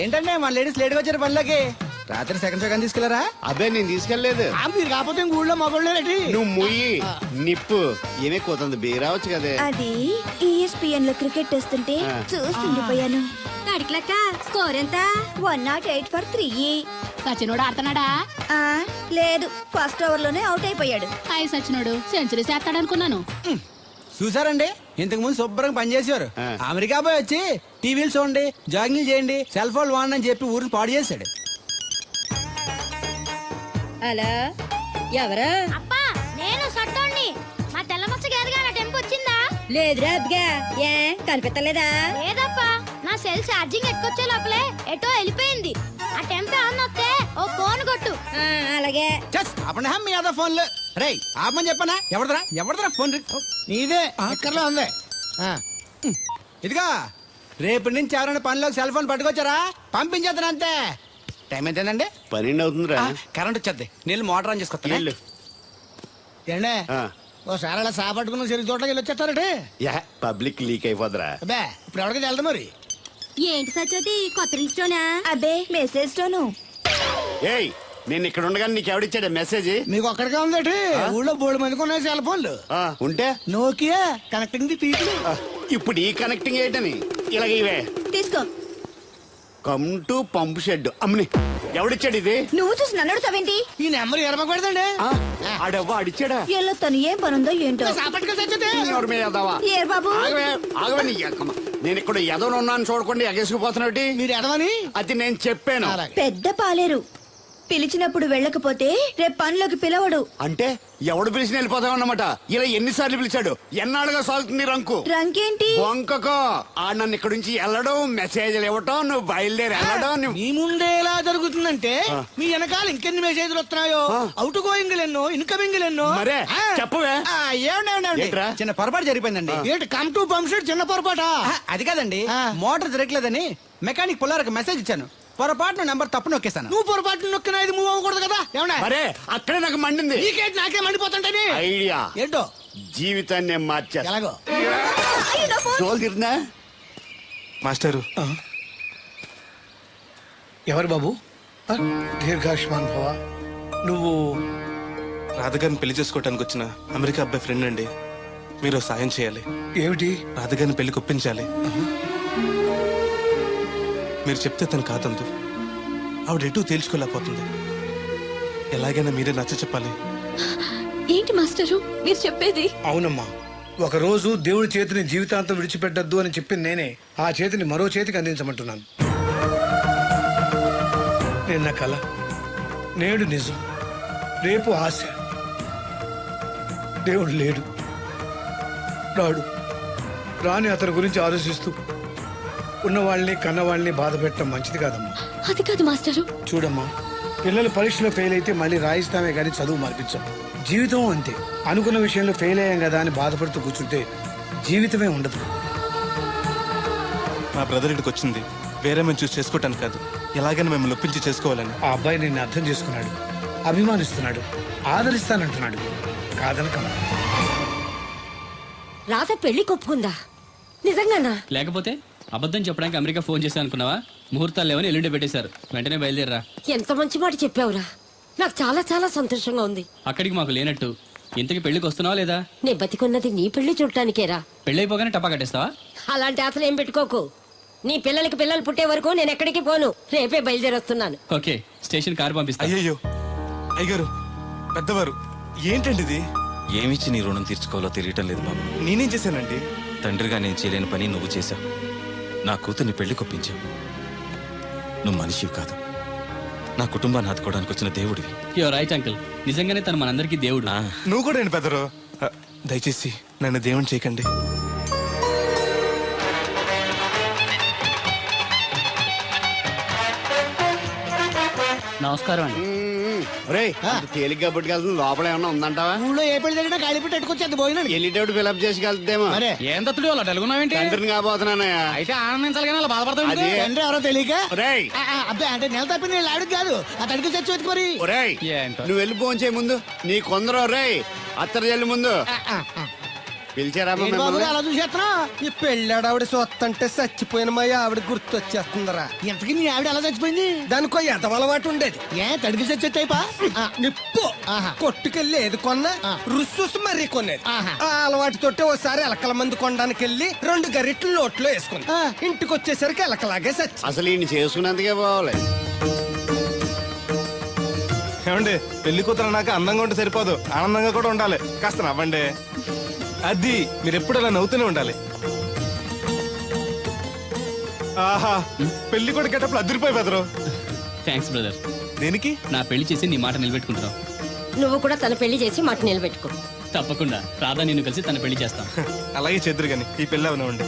ఏంటంటే మన లేడీస్ లేట్ గా వచ్చారు పనిలోకి. రాత్రి సెకండ్ షో తీసుకెళ్లారా? అదే నేను తీసుకెళ్లేదు. మీరు కాకపోతే ఊళ్ళో మగోళ్ళేటి. నువ్వు ముయ్యి నిప్పు ఏమే కోతుంది బీరావచ్చు కదే. అది ESPN లో క్రికెట్ వస్తుంటే చూస్తుండిపోయాను. స్కోర్ ఎంత? 108 for 3. సచినోడు ఆడుతున్నాడా? లేదు, ఫస్ట్ ఓవర్ లోనే అవుట్ అయిపోయాడు. సచినోడు సెంచరీ చేస్తాడనుకున్నాను. చూసారండి ఇంతకు ముందు శుభ్రంగా పనిచేసేవారు అమెరికా పోయి వచ్చి టీవీలు చూడండి జాగింగ్ చేయండి సెల్ ఫోన్ వాడండి అని చెప్పి ఊరిని పాడు చేశాడు. అలా ఎవరా? అప్పా నేను సట్టోణ్ణి. మా తెల్లమచ్చ గారిగా నా టెంపు వచ్చిందా? లేదురా అబ్బగా, ఏ కనిపెట్టలేదా? లేదప్పా, నా సెల్ ఛార్జింగ్ ఎక్కొచ్చే లోపలే ఎటో వెళ్ళిపోయింది. ఆ టెంపు అన్నొస్తే ఓ ఫోన్ కొట్టు. అలాగే. అప్పుడు మీ అదో ఫోన్లు రే ఆపమని చెప్పనా? ఎవడదరా ఫోన్ నీదే ఎక్కర్లో ఉంది. ఇదిగా రేపటి నుంచి ఎవరైనా పనిలోకి సెల్ ఫోన్ పట్టుకొచ్చారా పంపించేద్దాను అంతే. టైం ఎంతేనండి? 12 అవుతుందిరా. కరెంట్ వచ్చేద్ది. నీళ్ళు మోటార్ ఆన్ చేసుకొస్తాను. ఏండే ఓసారి అలా సాపట్టుకున్న సరి చోట్లకి వెళ్ళి వచ్చేస్తారటే పబ్లిక్ లీక్ అయిపోద్రా. అబ్బే ఇప్పుడు ఎవరికి వెళ్దాం మరి? ఏంటి సత్యవతి, కొత్త రిజిస్టోనా? అబ్బే మెసేజ్ తోను. ఏయ్ నేను ఇక్కడ ఉండగానే నీకు ఎవడిచ్చాడు మెసేజ్? మీకు ఒక్కడికే ఉందటి ఊళ్ళో 3 మందికి ఉన్నాయి సెల్ ఫోన్లు. ఉంటే నోకియా కనెక్టింగ్ ది పీపుల్. ఇప్పుడు ఈ కనెక్టింగ్ ఏంటని ఇలాగ ఇవే తీసుకో. Come to pump shed. అమ్మని ఎవడిచ్చాడు ఇది? నువ్వు చూసి నన్ను అడుగుతావేంటి? ఈ నెంబర్ ఎరమకు పెడతాండి. ఆడవ్వ అడిచాడా? ఎల్లో తను ఏం పనుందో ఏంటో. ఏ బాబు, ఆగవే నీ ఎక్కమ్మ. నేను ఇక్కడ ఎదవను ఉన్నాను చూడకుండా ఎగేసుకుపోతున్నట్టు. మీరు ఎదవని అది నేను చెప్పాను. పెద్ద పాలేరు. పిలిచినప్పుడు వెళ్ళకపోతే రేపు పనిలోకి పిలవడు. అంటే ఎవడు పిలిచిన వెళ్ళిపోతావు అన్నమాట. ఇలా ఎన్నిసార్లు పిలిచాడు? ఎన్నాళ్ళుగా సాగుతుంది రంకు. రంకేంటి? వంకకో ఆ నన్ను ఇక్కడ నుంచి వెళ్ళడం, మెసేజ్లు ఇవ్వటం, నువ్వు బయలుదేరి వెళ్ళడం. మీ ముందే ఎలా జరుగుతుందంటే మీ వెనకాల ఇంకెన్ని మెసేజ్లు వస్తున్నాయో. అవుట్ గోయింగ్ ఎన్నో, ఇన్కమింగ్ ఎన్నో. మరే చెప్పవే. ఏమండి చిన్న పొరపాటు జరిగిపోయిందండి. ఏంటి కమ్ టు పంప్ షెడ్ చిన్న పొరపాట? అది కాదండి, మోటార్ తిరగలేదని మెకానిక్ పుల్లారకు మెసేజ్ ఇచ్చాను. పొరపాటున నెంబర్ తప్పు నొక్కేస్తాను. నువ్వు పొరపాటు నొక్కినా ఇది మూవ్ అవ్వకూడదు కదా. ఏమన్నా మరే అక్కడే నాకు మండింది. నీకేంటి నాకే మండిపోతుంటది. ఐడియా ఏంటో జీవితాన్ని నేను మార్చేస్తా. ఎలాగో తోలు తిరిగినా మాస్టరు. ఎవరు బాబు? దీర్ఘాయుష్మాన్ భవ. నువ్వు రాధగారిని పెళ్లి చేసుకోవటానికి వచ్చిన అమెరికా అబ్బాయి ఫ్రెండ్ అండి. మీరు సాయం చేయాలి. ఏమిటి? రాధగారిని పెళ్లికి ఒప్పించాలి. మీరు చెప్తే తను కాదందు. ఆవిడ ఎటూ తేల్చుకోలేకపోతుంది. ఎలాగైనా మీరే నచ్చ చెప్పాలి. ఏంటి మాస్టరు మీరు చెప్పేది? అవునమ్మా, ఒకరోజు దేవుడి చేతిని జీవితాంతం విడిచిపెట్టద్దు అని చెప్పింది నేనే. ఆ చేతిని మరో చేతికి అందించమంటున్నాను. నిన్న కల, నేడు నిజం, రేపు ఆశ. దేవుడు లేడు, రాడు. రాని అతని గురించి ఆలోచిస్తూ ఉన్నవాళ్ళని కన్నవాళ్ళని బాధ పెట్టడం మంచిది కాదమ్మా. అది కాదు మాస్టరు. చూడమ్మా, పిల్లలు పరీక్షలో ఫెయిల్ అయితే మళ్ళీ రాయిస్తామే గానీ చదువు మార్పించాం. జీవితం అంతే. అనుకున్న విషయంలో ఫెయిల్ అయ్యాం కదా అని బాధపడుతూ కూర్చుంటే జీవితమే ఉండదు. మా బ్రదర్ ఇక్కడికి వచ్చింది వేరే మేము చూసి చేసుకోవటానికి కాదు, ఎలాగైనా మిమ్మల్ని ఒప్పించి చేసుకోవాలని. ఆ అబ్బాయి నిన్ను అర్థం చేసుకున్నాడు, అభిమానిస్తున్నాడు, ఆదరిస్తానంటున్నాడు. కాదనక రాధ పెళ్లి కొప్పుకుందా? నిజంగానా? లేకపోతే అబద్ధం చెప్పడానికి అమెరికా ఫోన్ చేశాను అనుకున్నావా? ముహూర్తాలు లేవని ఎల్లుండి పెట్టేశారు. వెంటనే బయలుదేరరా. ఎంత మంచి మాట చెప్పావురా. నాకు చాలా చాలా సంతోషంగా ఉంది. అక్కడికి మాకు లేనట్టు ఇంతకి పెళ్లికి వస్తున్నావా లేదా? నే బతికున్నది నీ పెళ్లి చూడటానికేరా. పెళ్ళైపోగానే టపా కట్టేస్తావా? అలాంటి ఆశలు ఏం పెట్టుకోకు. నీ పిల్లలకి పిల్లలు పుట్టే వరకు నేను ఎక్కడికి పోను. రేపే బయలుదేరొస్తున్నాను. ఓకే, స్టేషన్ కార్ పంపిస్తా. అయ్యయ్యో అయ్యగారు, పెద్దవారు, ఏంటండి ఇది? ఏమిచ్చి నీ రుణం తీర్చుకోవాలో తెలియటం లేదు బాబు. నేనేం చేశానండి? తండ్రిగా నేను చేయలేని పని నువ్వు చేశావు. నా కూతుర్ని పెళ్లి కొప్పించావు. నువ్వు మనిషివి కాదు, నా కుటుంబాన్ని ఆదుకోవడానికి వచ్చిన దేవుడివి. యో రైట్ అంకుల్, నిజంగానే తను మనందరికీ దేవుడు. నువ్వు కూడా ఏంటి పెద్దరు? దయచేసి నన్ను దేవుని చేయకండి. నమస్కారం అండి. తేలిగ్గా పట్టుకెళ్తుంది. లోపల ఏమన్నా ఉందంటావా? ఊళ్ళో ఏ పెళ్లి జరిగినా కాలి పెట్టి ఎట్టుకొచ్చేది పోయినాడు. వెళ్ళేటప్పుడు ఫిలప్ చేసి వెళ్తేమో. ఏం తత్తుడు అలా తెలుగున్నావేంటి? తండ్రిని కాబోతున్నానయ్యా. అయితే ఆనందించాలి కానీ అలా బాధపడతావు. తండ్రి ఎవరో తెలియక. ఒరేయ్ అబ్బాయి అంటే నెల తప్పి నేను ఆడికి కాదు, ఆ తడికి చచ్చి మరి. ఒరేయ్ నువ్వు వెళ్ళి ఫోన్ చేయ ముందు. నీ కొందరు ఒరేయ్ అత్తరు చెల్లి ముందు పిలిచారా? అలా చూసేస్తున్నా. ఈ పెళ్ళాడు సొత్తంటే చచ్చిపోయిన మా ఆవిడ గుర్తొచ్చేస్తుందరా. ఇంతకీ నీ ఆవిడ ఎలా చచ్చిపోయింది? దానికో ఎదవలవాటు ఉండేది. ఏ తడికి చచ్చేటైపా? నిప్పు కొట్టుకెళ్ళి ఏది కొన్నా రుస్సుస్ మరీ కొనేది. ఆ అలవాటు తోటే ఓసారి ఎలకల మంది కొనడానికి వెళ్ళి 2 గరిట్లు నోట్లో వేసుకుంది. ఇంటికి వచ్చేసరికి ఎలకలాగే చచ్చి. అసలు ఈయన చేసుకున్నందుకే పోవాలి. ఏమండి, పెళ్లి కూతురు నాకు అందంగా ఉంటే సరిపోదు, ఆనందంగా కూడా ఉండాలి. కాస్త నవ్వండి. అది మీరు ఎప్పుడు అలా నవ్వుతూనే ఉండాలి. ఆహా పెళ్లి కూడా గెటప్పుడు అదిరిపోయి బెదరు. Thanks brother. దేనికి? నా పెళ్లి చేసి నీ మాట నిలబెట్టుకుంటున్నావు. నువ్వు కూడా తన పెళ్లి చేసి మాట నిలబెట్టుకో. తప్పకుండా రాధా నిన్ను కలిసి తన పెళ్లి చేస్తాం. అలాగే చెద్దరు గాని ఈ పెళ్ళి అవనివ్వండి.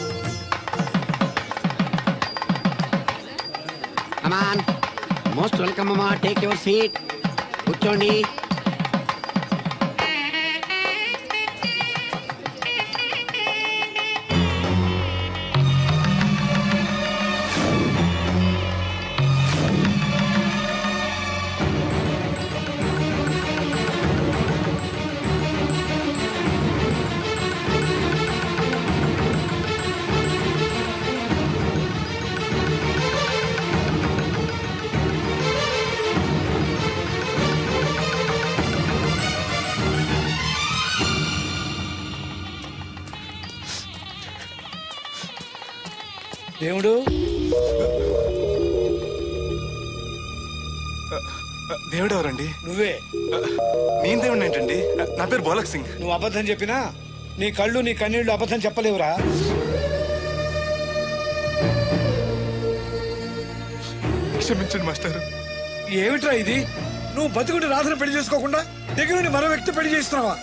కమాన్ మోస్ట్ వెల్కమ్ అమ్మా, టేక్ యువర్ సీట్, కూర్చోండి. దేవుడు దేవుడు ఎవరండి? నువ్వే. నేను దేవుడు ఏంటండి? నా పేరు బోలక్ సింగ్. నువ్వు అబద్ధం చెప్పినా నీ కళ్ళు నీ కన్నీళ్లు అబద్ధం చెప్పలేవురా. క్షమించండి మాస్టర్. ఏమిట్రా ఇది? నువ్వు బతుకుంటే రాధను పెళ్లి చేసుకోకుండా దగ్గర నుండి మరో వ్యక్తి పెళ్లి చేస్తున్నావా?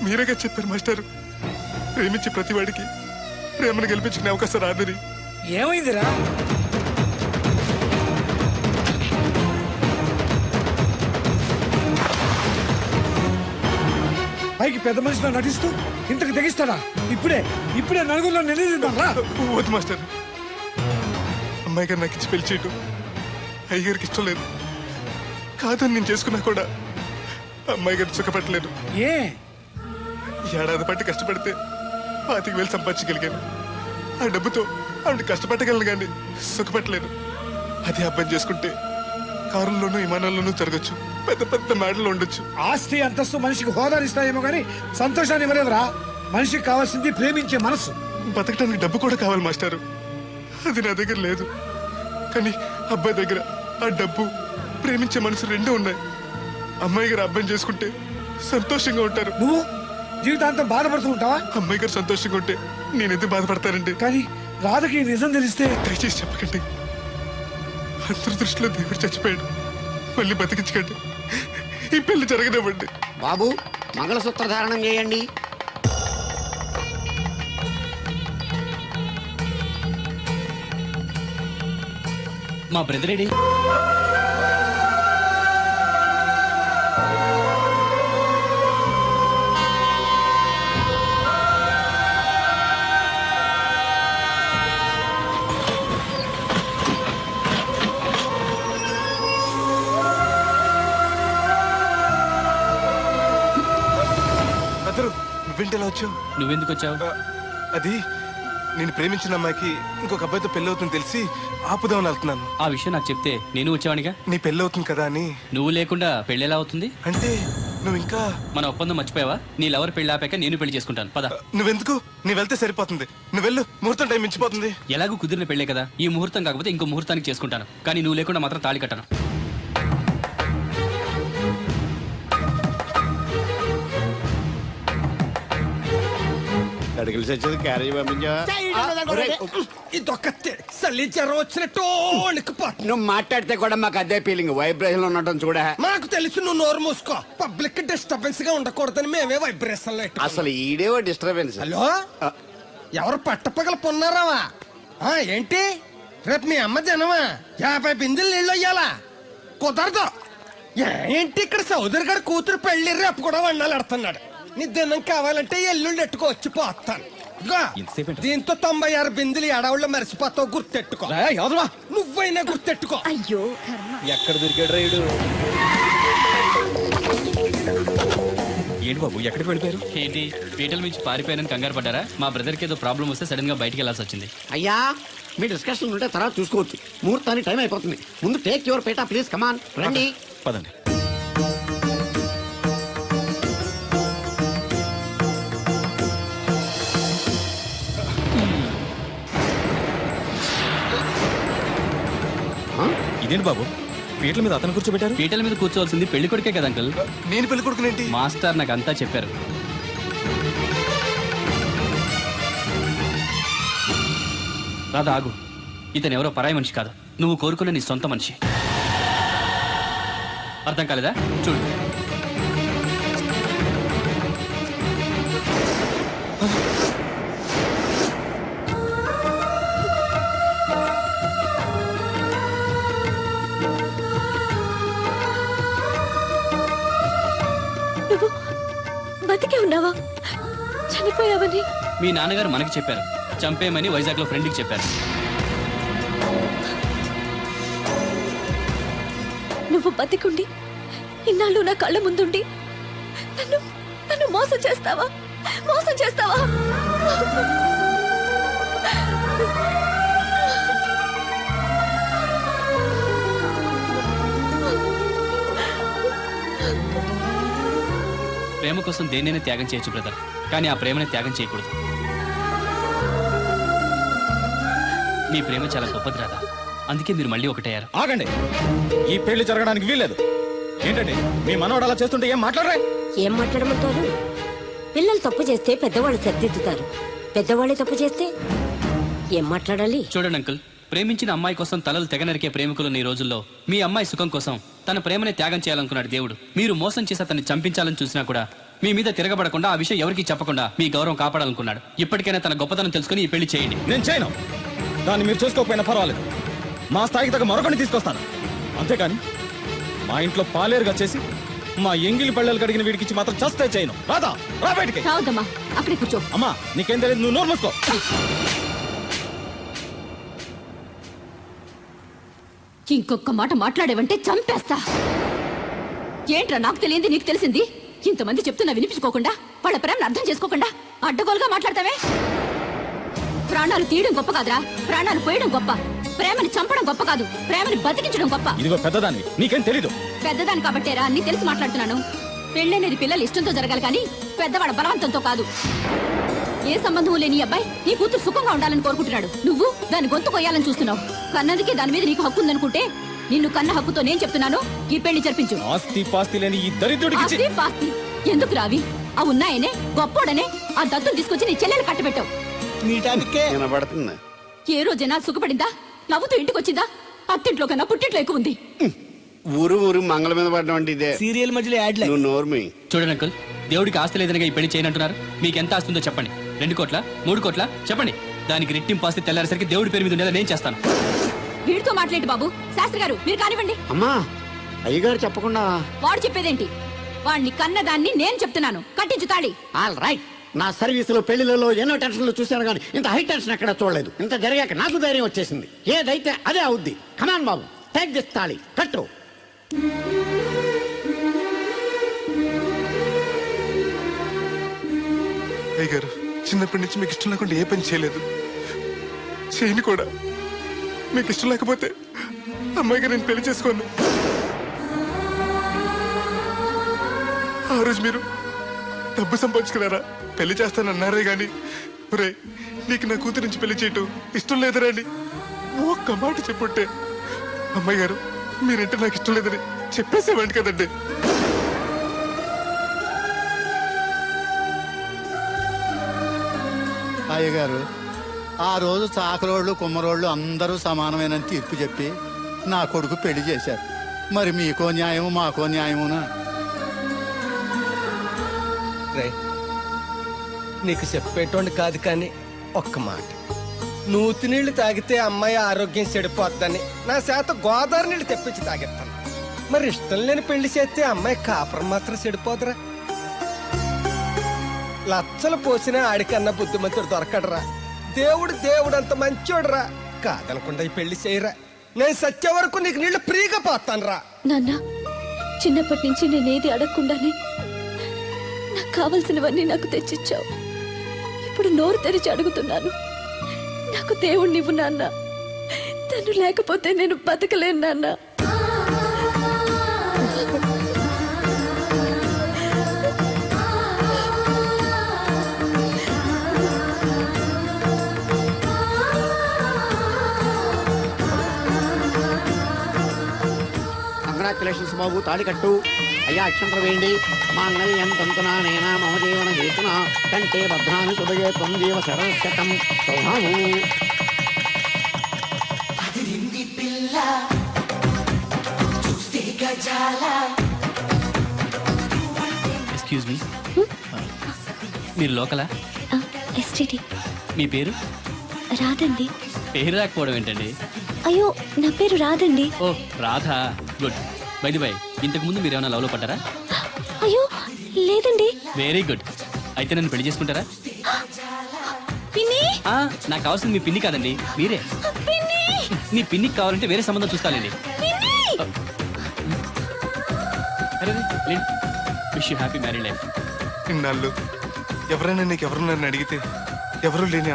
మీరేగా చెప్పారు మాస్టర్, ప్రేమించే ప్రతివాడికి ప్రేమను గెలిపించుకునే అవకాశం రాదని. ఏమైందిరా? పైకి పెద్ద మనిషిలో నటిస్తూ ఇంతకు తెగిస్తాడా? ఇప్పుడే నలుగురిలో నిలదీద్దాంరా. వద్దు మాస్టర్, అమ్మాయి గారు నాకు ఇచ్చి పెళ్లి చేయటం అయ్యగారికి ఇష్టం లేదు. కాదని నేను చేసుకున్నా కూడా అమ్మాయి గారిని సుఖపెట్టలేదు. ఏ ఏడాది పట్టి కష్టపడితే 25,000 సంపాదించగలిగాను. ఆ డబ్బుతో ఆవిడ కష్టపట్టగలను కానీ సుఖపెట్టలేను. అదే అబ్బాయి చేసుకుంటే కారుల్లోనూ విమానాల్లోనూ తిరగచ్చు, పెద్ద పెద్ద మేడలు ఉండొచ్చు. ఆస్తి అంతస్తు మనిషికి హోదానిస్తాయేమో కానీ సంతోషాన్ని ఇవ్వలేదురా. మనిషికి కావాల్సింది ప్రేమించే మనసు. బతకడానికి డబ్బు కూడా కావాలి మాస్టారు, అది నా దగ్గర లేదు. కానీ అబ్బాయి దగ్గర ఆ డబ్బు, ప్రేమించే మనసు రెండూ ఉన్నాయి. అమ్మాయి గారు అబ్బాయిని చేసుకుంటే సంతోషంగా ఉంటారు. నువ్వు జీవితాంతం బాధపడుతూ ఉంటావా? అమ్మాయి గారు సంతోషంగా ఉంటే నేనెందుకు బాధపడతానండి? కానీ రాధకి నిజం తెలిస్తే. దయచేసి చెప్పకండి. అందరి దృష్టిలో దేవుడు చచ్చిపోయాడు, మళ్ళీ బతికించకండి. ఈ పెళ్లి జరగనివ్వండి. బాబు మంగళసూత్ర ధారణం చేయండి. మా బ్రదర్ ఏడి? నువ్వేంటి ఎలా వచ్చావు? నువ్వెందుకు వచ్చావు? అది నేను ప్రేమించిన అమ్మాయికి ఇంకొక అబ్బాయితో పెళ్లి అవుతుంది తెలిసి ఆపుదామని వెళ్తున్నాను. ఆ విషయం నాకు చెప్తే నేను వచ్చేవాడిగా. నీ పెళ్లి అవుతుంది కదా అని. నువ్వు లేకుండా పెళ్లి ఎలా అవుతుంది? అంటే నువ్వు ఇంకా మన ఒప్పందం మర్చిపోయావా? నీ లవర్ పెళ్లి ఆపాక నేను పెళ్లి చేసుకుంటాను. పద. నువ్వెందుకు? నీ వెళ్తే సరిపోతుంది. నువ్వు వెళ్ళు, ముహూర్తం టైం మించిపోతుంది. ఎలాగూ కుదిరిన పెళ్లే కదా, ఈ ముహూర్తం కాకపోతే ఇంకో ముహూర్తానికి చేసుకుంటాను. కానీ నువ్వు లేకుండా మాత్రం తాళి కట్టను. అడిగిలి చచ్చేది క్యారేజ్ పంపించా. నువ్వు మాట్లాడితే కూడా మాకు అదే ఫీలింగ్, వైబ్రేషన్ ఉండటం చూడ. మాకు తెలుసు, నువ్వు నోరు మూసుకో. పబ్లిక్ డిస్టర్బెన్స్ గా ఉండకూడదని మేమే వైబ్రేషన్. అసలు ఈడేవో డిస్టర్బెన్స్. హలో, ఎవరు పట్టపగల పొన్నారావా? ఏంటి రేపు మీ అమ్మ జనమా 50 బిందెలు నీళ్ళు అయ్యాలా? కుదరదు. ఏంటి ఇక్కడ సోదరి గారు కూతురు పెళ్లి రేపు కూడా వండాలి అడుతున్నాడు. నీ దినం కావాలంటే ఎల్లుండి ఎట్టుకోవచ్చు పోతాను. దీంతో 96 బిందులు ఎడవుళ్ళు మరిచిపోతావు, గుర్తెట్టుకో. నువ్వైనా గుర్తెట్టుకో. అయ్యో ఎక్కడ దొరికాడు రైడు? ఏంటి బాబు ఎక్కడికి వెళ్ళిపోయారు? ఏంటి పీటల నుంచి పారిపోయానని కంగారు పడ్డారా? మా బ్రదర్కి ఏదో ప్రాబ్లం వస్తే సడన్ గా బయటికి వెళ్ళాల్సి వచ్చింది. అయ్యా మీ డిస్కషన్ ఉంటే తర్వాత చూసుకోవచ్చు, ముహూర్తానికి టైం అయిపోతుంది. ముందు టేక్ యువర్ పేటా ప్లీజ్, కమాన్ రండి. పదండి. ఇదేంటి బాబు పీటల మీద అతను కూర్చోబెట్టారు? పీటల మీద కూర్చోవాల్సింది పెళ్లి కొడుకే కదా అంకుల్. నేను పెళ్లి కొడుకునేంటి? మాస్టర్ నాకు అంతా చెప్పారు. రాధా ఆగు. ఇతను ఎవరో పరాయి మనిషి కాదు, నువ్వు కోరుకున్న నీ సొంత మనిషి. అర్థం కాలేదా? చూడు. నువ్వు బతికే ఉన్నావా? చనిపోయావని మీ నాన్నగారు మనకి చెప్పారు, చంపేయమని వైజాగ్ లో ఫ్రెండ్కి చెప్పారు. నువ్వు బతికుండి ఇన్నాళ్ళు నా కళ్ళ ముందుండి నన్ను నన్ను మోసం చేస్తావా? మోసం చేస్తావా? ప్రేమ కోసం దేన్నైనా త్యాగం చేయొచ్చు బ్రదర్, కానీ ఆ ప్రేమని త్యాగం చేయకూడదు. నీ ప్రేమ చాలా గొప్పది రాదా, అందుకే మీరు మళ్ళీ ఒకటయ్యారు. ఆగండి, ఈ పెళ్లి జరగడానికి వీల్లేదు. ఏంటండి మీ మనవడు అలా చేస్తుంటే ఏం మాట్లాడరా? ఏం మాట్లాడమంటారు? పిల్లలు తప్పు చేస్తే పెద్దవాళ్ళు సరిదిద్దుతారు, పెద్దవాళ్ళే తప్పు చేస్తే ఏం మాట్లాడాలి? చూడండి అంకుల్, ప్రేమించిన అమ్మాయి కోసం తలలు తెగ నరికే ప్రేమికులు ఈ రోజుల్లో మీ అమ్మాయి సుఖం కోసం తన ప్రేమని త్యాగం చేయాలనుకున్నాడు దేవుడు. మీరు మోసం చేసి అతన్ని చంపించాలని చూసినా కూడా మీ మీద తిరగబడకుండా ఆ విషయం ఎవరికి చెప్పకుండా మీ గౌరవం కాపాడాలనుకున్నాడు. ఇప్పటికైనా తన గొప్పతనం తెలుసుకుని ఈ పెళ్లి చేయండి. నేను చేయను. దాన్ని మీరు చూసుకోకపోయినా పర్వాలేదు, మా స్థాయికి తగ్గ మరొకటి తీసుకొస్తాను. అంతేకాని మా ఇంట్లో పాలేరుగా చేసి మా ఎంగిలి పళ్ళలు కడిగిన వీడికి మాత్రం చస్తే చేయను. రాదా, రా బయటికి. రావద్దమ్మా, అక్కడే కూర్చో. అమ్మా నీకేం తెలియదు, నువ్వు నోరు మూసుకో. ఇంకొక మాట మాట్లాడేవంటే చంపేస్తా. ఏంట్రా నాకు తెలియంది నీకు తెలిసింది? ఇంతమంది చెప్తున్నా వినిపించుకోకుండా, వాళ్ళ ప్రేమను అర్థం చేసుకోకుండా అడ్డగోలుగా మాట్లాడతావే. ప్రాణాలు తీయడం గొప్ప కాదురా, ప్రాణాలు పోయడం గొప్ప. ప్రేమని చంపడం గొప్ప కాదు, ప్రేమని బతికించడం గొప్ప. ఇదిగో పెద్దదాన్ని, నీకేం తెలీదు. పెద్దదాని కాబట్టేరా అన్ని తెలిసి మాట్లాడుతున్నాను. పెళ్ళనేది పిల్లలు ఇష్టంతో జరగాలి కానీ పెద్దవాళ్ళ బలవంతంతో కాదు. ఏ సంబంధం లేని అబ్బాయి నీ కూతురు సుఖంగా ఉండాలని కోరుకుంటున్నాడు, నువ్వు దాని గొంతు కొయ్యాలని చూస్తున్నావు. కన్నదికే దాని మీద నీకు హక్కు ఉందనుకుంటే నిన్ను కన్న హక్కుతో నేను చెప్తున్నాను, ఈ పెళ్లి జరిపించు. ఆస్తి పాస్తి లేని ఈ దరిద్రుడికి ఆస్తి పాస్తి ఎందుకు రావి? ఆ ఉన్నాయనే గొప్పోడనే ఆ దత్తుని తీసుకొచ్చి నీ చెల్లెలు కట్టబెట్టావు. ఏ రోజైనా సుఖపడిందా? నవ్వుతూ ఇంటికి వచ్చిందా? అత్తింట్లో కన్నా పుట్టింట్లో ఎక్కువ ఉంది. ఊరు ఊరు మంగళ మీద పడడం ఇదే సీరియల్ మధ్యలో యాడ్ నువ్వు నోర్మి. చూడండి అంకుల్, దేవుడికి ఆస్తి లేదనగా ఈ పెళ్లి చేయనంటున్నారు. మీకు ఎంత ఆస్తుందో చెప్పండి. 2 కోట్ల 3 కోట్ల చెప్పండి. దానికి రెట్టింపు ఆస్తి తెల్లారేసరికి దేవుడి పేరు మీద ఉండేలా నేను చేస్తాను. వీడితో మాట్లాడి బాబు. శాస్త్రి గారు మీరు కానివ్వండి. అమ్మా అయ్యగారు చెప్పకుండా వాడు చెప్పేదేంటి? వాడిని కన్నదాన్ని నేను చెప్తున్నాను, కట్టించు తాళి. All right. నా సర్వీసులో పెళ్లిలలో ఎన్నో టెన్షన్లు చూశాను కానీ ఇంత హై టెన్షన్ ఎక్కడ చూడలేదు. ఇంత జరిగాక నాకు ధైర్యం వచ్చేసింది. ఏదైతే అదే అవుద్ది. కమాన్ బాబు, టేక్ దిస్ తాళి, కట్టు. అయ్య గారు, చిన్నప్పటి నుంచి మీకు ఇష్టం లేకుండా ఏ పని చేయలేదు, చేయని కూడా. మీకు ఇష్టం లేకపోతే అమ్మాయి గారు నేను పెళ్లి చేసుకోను. ఆ రోజు మీరు డబ్బు సంపాదించుకున్నారా, పెళ్లి చేస్తానన్నారే గాని రే నీకు నా కూతురు నుంచి పెళ్లి చేయటం ఇష్టం లేదురా అని ఒక్క మాట చెప్పుంటే అమ్మాయి గారు మీరంటే నాకు ఇష్టం లేదని చెప్పేసేవాడి కదండి. అయ్యగారు, ఆ రోజు చాకరోళ్ళు కుమ్మరోళ్ళు అందరూ సమానమైన తీర్పు చెప్పి నా కొడుకు పెళ్లి చేశారు. మరి మీకో న్యాయము మాకో న్యాయమునా? నీకు చెప్పేటోండి కాదు కానీ ఒక్క మాట, నూతి నీళ్లు తాగితే అమ్మాయి ఆరోగ్యం చెడిపోద్దని నా చేత గోదావరి నీళ్లు తెప్పించి తాగెత్తాను. మరి ఇష్టం లేని పెళ్లి చేస్తే అమ్మాయి కాపురం మాత్రం చెడిపోదురా? లచ్చలు పోసినా ఆడికన్నా బుద్ధిమంతుడు దొరకడరా. దేవుడు అంత మంచోడురా. కాదనకుండా ఈ పెళ్లి చేయరా. నేను సత్య వరకు నీకు నీళ్లు ఫ్రీగా పోతాను రా. నాన్న, చిన్నప్పటి నుంచి నేనేది అడగకుండానే నాకు కావలసినవన్నీ నాకు తెచ్చిచ్చావు. ఇప్పుడు నోరు తెరిచి అడుగుతున్నాను, నాకు దేవుణ్ణి ఇవ్వు నాన్న. తను లేకపోతే నేను బతకలేను నాన్న. కంగ్రాచులేషన్స్ బాబు, తాళి కట్టు. అయ్యా అక్షంతలు వేయండి. మాంగళ్యం తంతునా నేనా మమ జీవన హేతునా కంటే భద్రాన్ని శుభయే త్వం జీవ శరశతం సౌభాము. ఎక్స్క్యూజ్ మీ, మీరు లోకలా? ఎస్టీటీ. మీ పేరు? రాదండి. పేరు రాకపోవడం ఏంటండి? అయ్యో, నా పేరు రాదండి. Oh Radha, good. By the by, ఇంతకు ముందు మీరు ఏమైనా లవ్లో పడ్డారా? అయ్యో లేదండి. Very good. అయితే నన్ను పెళ్లి చేసుకుంటారా? పిన్ని, నాకు కావాల్సింది మీ పిన్ని కాదండి, మీరే. పిన్ని, నీ పిన్నికి కావాలంటే వేరే సంబంధం చూస్తానండి. Wish you happy marry life. ఇన్నాళ్ళు ఎవరైనా నీకు ఎవరున్నారని అడిగితే ఎవరు లేని